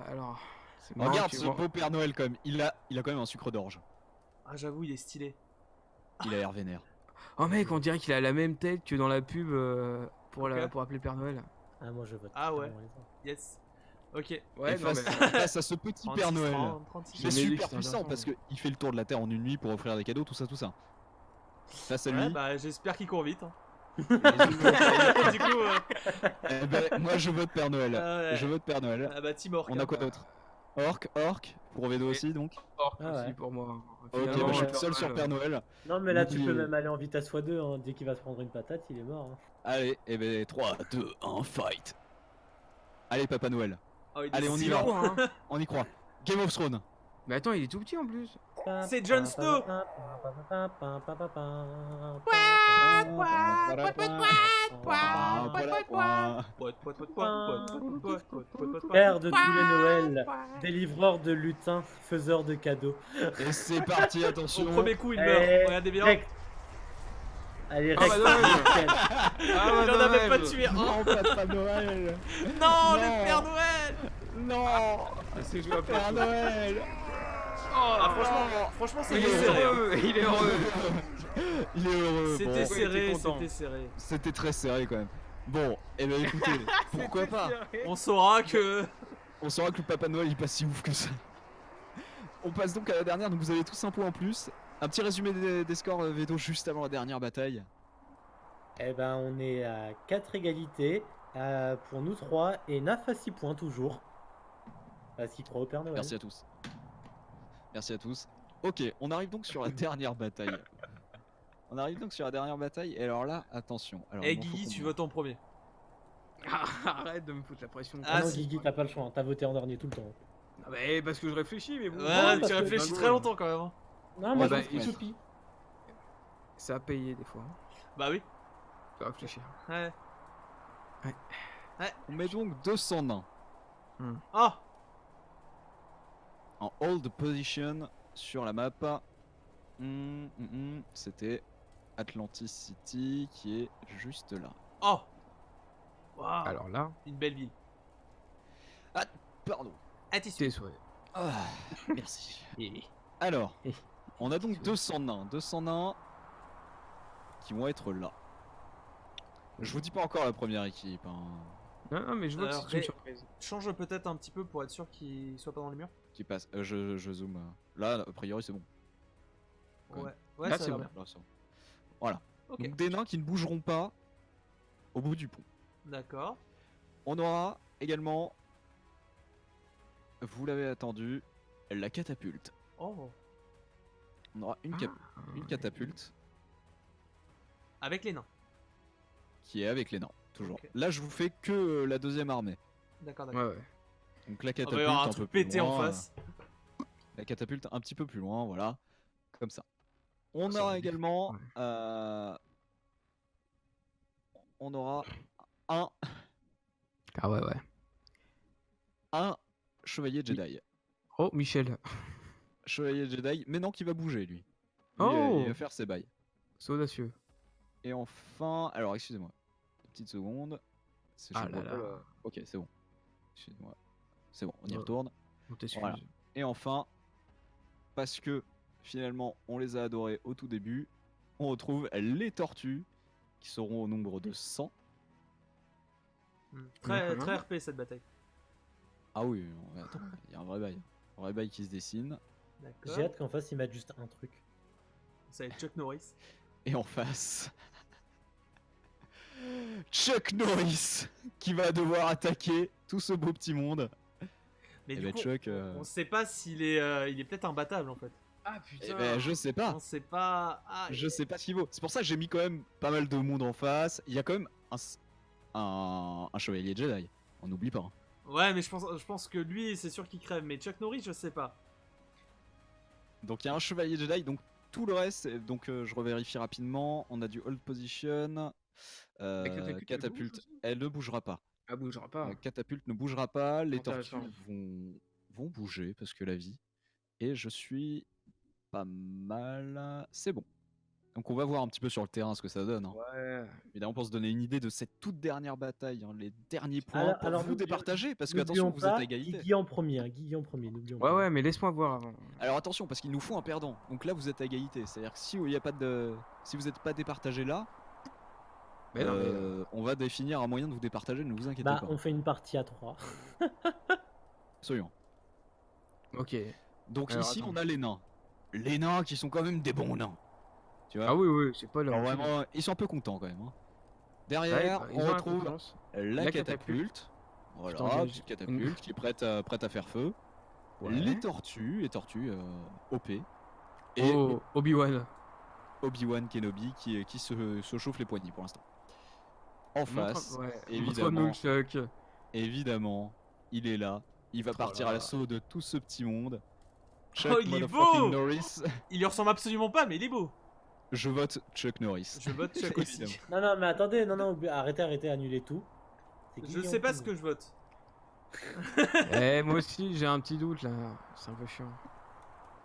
Alors. c'est marrant, Regarde tu ce vois. beau Père Noël, quand même. Il a quand même un sucre d'orge. Ah, j'avoue, il est stylé. Il a l'air vénère. Oh, mec, on dirait qu'il a la même tête que dans la pub pour, Ok. pour appeler Père Noël. Ah, moi je vote. Ah Père ouais. Noël. Yes. Ok. Ouais, Et non, face, mais. face à ce petit 36, Père Noël. 30, 36. Il est J'ai jamais dit super que c'était un puissant enfant, parce qu'il fait le tour de la Terre en une nuit pour offrir des cadeaux, tout ça, tout ça. Face à lui, Ouais, bah j'espère qu'il court vite. Hein. du Du coup, eh ben, moi je vote Père Noël. ouais. Je vote Père Noël. Ah bah Team Orc. On hein. a quoi d'autre? Orc, pour Vedo aussi donc. Orc Ah aussi ouais. pour moi. Ok, Finalement, bah, je suis Père le seul sur Noël, Père Noël. Non, mais là tu N'oubliez- peux même aller en vitesse x2. Hein. Dès qu'il va se prendre une patate, il est mort. Hein. Allez, et ben 3, 2, 1, fight. Allez, Papa Noël, Oh, il est Allez, on y si va. long, hein. on y croit. Game of Thrones. Mais attends, il est tout petit en plus. C'est Jon Snow. Père de tous les Noëls, délivreur de lutins, faiseur de cadeaux. Et c'est parti, attention. Au premier coup, il Eh, meurt. Regardez bien. Rect. Allez, Ah, Rect. bah, dommage. nickel. Ah, Il en a même pas tué un. Non, Papa Noël. Non, Non. le Père Noël. Non, C'est joué à Père Père Noël. Ah, franchement, Il c'était est serré. hein. heureux, il est heureux. Il est heureux. C'était Bon, serré, content. c'était serré. c'était très serré quand même. Bon, et ben écoutez, pourquoi pas. On saura que. On saura que le Papa Noël il est pas si ouf que ça. On passe donc à la dernière, donc vous avez tous un point en plus. Un petit résumé des scores Vedo juste avant la dernière bataille. Eh ben, on est à 4 égalités pour nous 3 et Naf à 6 points toujours. Parce qu'il croit au Père Noël. Merci à tous. Merci à tous. Ok, on arrive donc sur la dernière bataille. On arrive donc sur la dernière bataille, et alors là, attention. Alors, Eh, il m'en faut Guigui, tu combien votes en premier. Arrête de me foutre la pression. Ah, Ah non, si. Guigui, t'as pas le choix, hein. T'as voté en dernier tout le temps. Ah bah, parce que je réfléchis, mais bon. Ouais, parce tu que- réfléchis Dingo, très longtemps quand même. hein. Non, moi bah, je trouve il- qu'il soupille. Ça a payé des fois. Bah oui. Faut réfléchir. Ouais. On met donc 200 nains Ah, en hold position sur la map. C'était Atlantis City qui est juste là. oh. Waouh. Alors là, Une belle ville. Pardon. Attention. tes souhaits. Ah, merci. Alors, on a donc 200 nains. 200 nains qui vont être là. Je vous dis pas encore la première équipe. Hein, Non, non, mais je vois que c'est une Ré- surprise. Change peut-être un petit peu pour être sûr qu'il soit pas dans les murs. qui passe. Je zoome. Là, a priori, c'est bon. Ouais. Ouais, Là, ça c'est va bon. bien. Là, c'est bon. Voilà. Ok. Donc des nains qui ne bougeront pas au bout du pont. D'accord. On aura également, vous l'avez attendu, la catapulte. Oh. On aura une catapulte Avec les nains. qui est avec les nains, toujours. Ok. Là, je vous fais que la deuxième armée. D'accord, Ouais, d'accord. ouais. Donc la On va y catapulte avoir un un peu truc plus pété en loin, face. La catapulte un petit peu plus loin, voilà, comme ça. On Ça aura va vite, également, ouais. on aura un Ah ouais, ouais. un chevalier Jedi. Oh, Michel. Chevalier Jedi, mais non, qui va bouger lui. Lui, Oh. il va faire ses bails. C'est audacieux. Et enfin, alors excusez-moi, une petite seconde. C'est- je Ah vois là pas là. Ok, c'est bon. Excusez-moi. C'est bon, on y Ouais. retourne. On t'excuse. Voilà. Et enfin, parce que finalement on les a adorés au tout début, on retrouve les tortues qui seront au nombre de 100. Très, Mhm. très RP cette bataille. Ah oui, attends, il y a un vrai bail. Un vrai bail qui se dessine. D'accord. J'ai hâte qu'en face ils mettent juste un truc. Ça va être Chuck Norris. Et en face, Chuck Norris qui va devoir attaquer tout ce beau petit monde. Mais Et du bah coup, Chuck, on sait pas s'il est, il est peut-être imbattable en fait. Ah eh putain. ben, je sais pas. On sait pas. Ah, Je sais pas ce qu'il vaut. C'est pour ça que j'ai mis quand même pas mal de monde en face. Il y a quand même un chevalier Jedi. On n'oublie pas. Hein. Ouais, mais je pense que lui, c'est sûr qu'il crève. Mais Chuck Norris, je sais pas. Donc il y a un chevalier Jedi. Donc tout le reste, donc je revérifie rapidement. On a du hold position. catapulte, elle Catapulte, bouge aussi elle ne bougera pas. Ah, bougera pas. Catapulte ne bougera pas. Les tortues Intéressant. vont bouger parce que la vie. Et je suis pas mal. C'est bon. Donc on va voir un petit peu sur le terrain ce que ça donne. Hein. Ouais. Évidemment pour se donner une idée de cette toute dernière bataille, hein, les derniers points pour vous n'oublions- départager, parce que attention, n'oublions vous êtes pas, à égalité. Guigui en premier, hein, Guigui en premier, n'oublions Ouais, pas. ouais, mais laisse-moi voir avant. Alors attention, parce qu'il nous faut un perdant. Donc là vous êtes à égalité. C'est-à-dire que si il y a pas de, si vous n'êtes pas départagé là, Mais non, mais. on va définir un moyen de vous départager. Ne vous inquiétez Bah, pas. on fait une partie à 3. Absolument. Ok. Donc Alors, ici attends. on a les nains. Les nains qui sont quand même des bons nains. Tu vois. Ah oui, oui, c'est pas leur. Alors vraiment, ils sont un peu contents quand même. Hein. Ouais, Derrière, ils on ont la retrouve confiance. la La catapulte. Voilà, t'engage. petite catapulte qui est prête à faire feu. Ouais. Les tortues OP. Et Oh, Obi-Wan. Obi-Wan Kenobi qui se chauffe les poignets pour l'instant. En face, Ouais, évidemment. montre-nous le Chuck. évidemment, il est là. Il va partir là. à l'assaut de tout ce petit monde. Oh, il est motherfucking beau Norris. Il lui ressemble absolument pas, mais il est beau. Je vote Chuck Norris. Je vote Chuck aussi. Évidemment. Non, mais attendez, arrêtez, annulez tout. C'est Je Guigui en sais pas premier. ce que je vote. Eh, moi aussi, j'ai un petit doute là. C'est un peu chiant.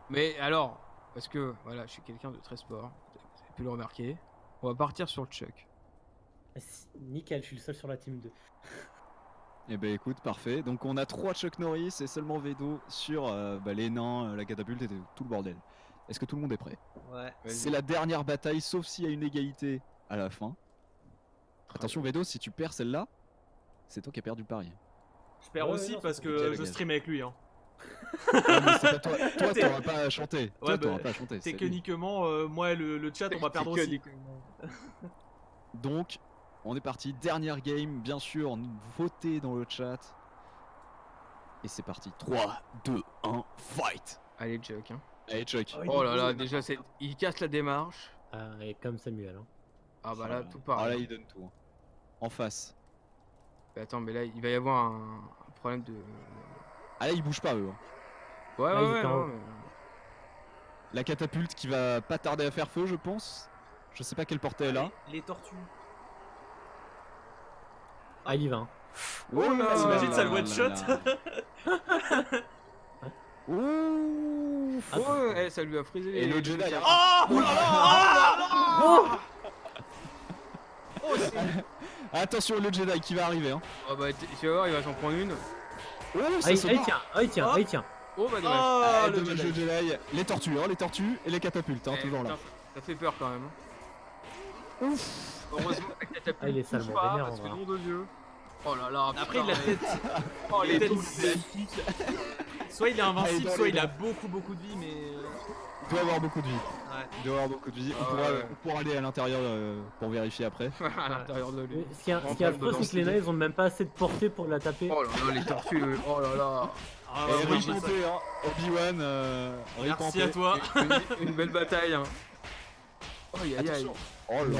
Mais alors, parce que voilà, je suis quelqu'un de très sport. Vous avez pu le remarquer. On va partir sur le Chuck. Nickel, je suis le seul sur la team 2. Eh ben écoute, parfait. Donc on a 3 Chuck Norris et seulement Vedo sur les nains, la catapulte et tout le bordel. Est-ce que tout le monde est prêt? Ouais. C'est la dernière bataille, sauf s'il y a une égalité à la fin. Attention Vedo, si tu perds celle-là, c'est toi qui as perdu le pari. Je perds Ouais, aussi non, parce c'est que compliqué, je les gars. stream avec lui. Hein. Ah, mais c'est pas toi, toi T'es- t'auras pas à chanter. Ouais, Toi bah, t'auras pas à chanter. c'est lui. Techniquement, moi et le chat, on va perdre aussi. Donc, on est parti. Dernière game, bien sûr. Votez dans le chat. Et c'est parti. 3, 2, 1, fight. Allez, Chuck. Hein. Allez, Chuck. Ah oui. Oh là là, déjà, il casse la démarche. Ah, et comme Samuel. Hein. Ah bah là, tout Ah là, pareil. il donne tout. Hein. En face. Mais attends, mais là, il va y avoir un problème de. Ah là, ils bougent pas eux. Hein. Ouais, Ah, ils ouais, étaient en non, haut. mais- La catapulte qui va pas tarder à faire feu, je pense. Je sais pas quelle portée elle a. Les tortues. Ah, il y va. Hein. Oh là T'imagines, là ça le là one là shot. là. Ouh. Ah, Oh, eh, ça lui a frisé Et le Jedi. les- hein. Oh, oh Oh, c'est- Attention, le Jedi qui va arriver. Hein. Oh bah, tu vas voir, il va s'en prendre une. Oh, Ah, ça il se tient, bat. il tient. Oh bah dommage. Oh, Ah, le dommage, Jedi. le Jedi. Les tortues et les catapultes, hein, Eh, toujours là. putain, ça fait peur quand même. Hein. Ouf. Heureusement que la catapulte Ah, il est touche salement pas, vénère, parce en que vrai. nom de Dieu. Oh là là, Après, putain, il a ouais. peut-être. Oh, il est les peut-être touches. Soit il est invincible, Allez, soit il dans a les beaucoup de vie, mais. Il doit avoir beaucoup de vie. Ouais. Il doit avoir beaucoup de vie. Ah ouais. On pourra aller à l'intérieur pour vérifier après. à l'intérieur de lui. Mais Ce qui est Rentre affreux, dedans, c'est que les nains, ils ont même pas assez de portée pour la taper. Oh là là, les tortues. Oh là là. Ah, Et ouais, rip ouais, en paix, hein. Obi-Wan, rip en Merci paix. à toi. Une belle bataille. Hein. Oh, aïe aïe aïe. Attention. Oh là là.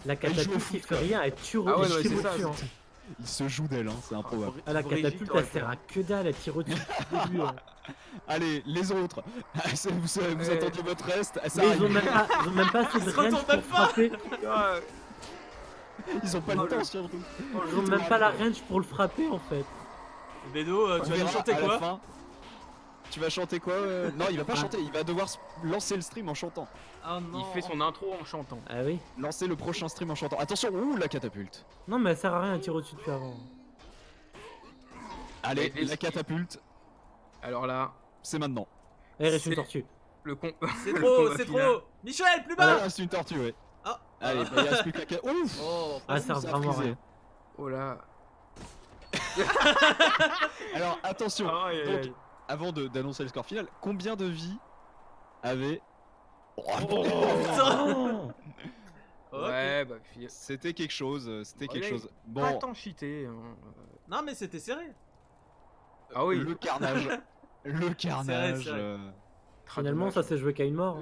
La joue au catapulte foot, qui fait quoi. rien, elle tire Ah ouais, elle ouais, tire c'est ça, au-dessus. Hein. Il se joue d'elle, hein, c'est improbable. Ah, la Brigitte catapulte, aurait elle sert fait. à que dalle, elle tire au-dessus. du début, hein. Allez, les autres. Vous Ouais. attendiez votre reste. Ça Mais arrive. ils ont même pas assez de Ils se range retournent pour même pas. frapper. Ah, Ils ont pas le temps surtout. Ils ont même pas la range pour le frapper en fait. Bédo, tu On vas nous verra chanter à la quoi? fin. Tu vas chanter quoi Non, il va pas chanter, il va devoir lancer le stream en chantant. Ah non. Il fait son intro en chantant. Ah oui. Lancer le prochain stream en chantant. Attention, ouh, la catapulte. Non, mais elle sert à rien, elle tire au-dessus depuis avant. Allez, Mais la catapulte, Alors là, c'est maintenant. Eh, il reste une C'est- tortue. le con. C'est le trop, combat c'est final. trop. Michel, plus Ah, bas. il reste une tortue, ouais. Ah. Allez, bah, il reste plus que la catapulte. Ouf Oh. Ah, ça sert ça a vraiment à frisé. rien. Oh là. Alors, attention, Aïe, aïe, donc, aïe. avant d'annoncer le score final, combien de vies avait... Oh, Putain. Ok. Ouais, bah, C'était quelque chose, c'était Ouais, quelque là, chose. pas Bon, tant cheaté. Hein. Non mais c'était serré. Ah oui. le carnage. Le carnage. c'est vrai. Finalement, ça s'est joué qu'à une mort.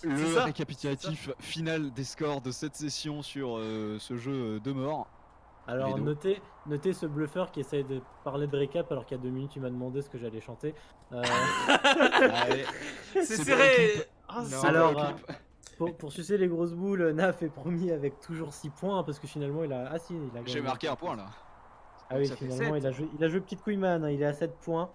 Le C'est ça, récapitulatif final des scores de cette session sur ce jeu de mort. Alors Bédo. notez ce bluffeur qui essaye de parler de récap alors qu'il y a 2 minutes il m'a demandé ce que j'allais chanter. Allez, C'est c'est serré. Ah, Non. c'est- Alors, pour le clip. pour sucer les grosses boules, Naf est promis avec toujours 6 points parce que finalement il a... Ah si, il a gagné. J'ai marqué un point là. Ah oui, Ça fait finalement 7. il a joué petite couille man, hein, il est à 7 points.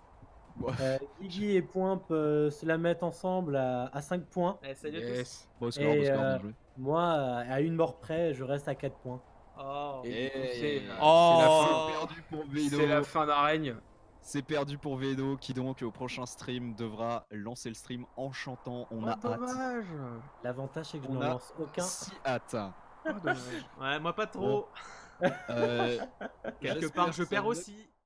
Ouais. Guigui et Point peuvent se la mettre ensemble à 5 points. Eh, salut à tous. Yes. Beau score, Et, beau score, bien joué. Moi, à une mort près, je reste à 4 points. Oh. Et du coup, Et- Oh. C'est perdu pour c'est Vedo. la fin d'un règne. C'est perdu pour Vedo qui donc au prochain stream devra lancer le stream en chantant. On a Oh, hâte. dommage. L'avantage c'est que je On n'en a lance aucun. Si hâte. Oh, dommage. Ouais, moi pas trop. Euh, Quelque j'espère part, que je ça perds vous a- aussi.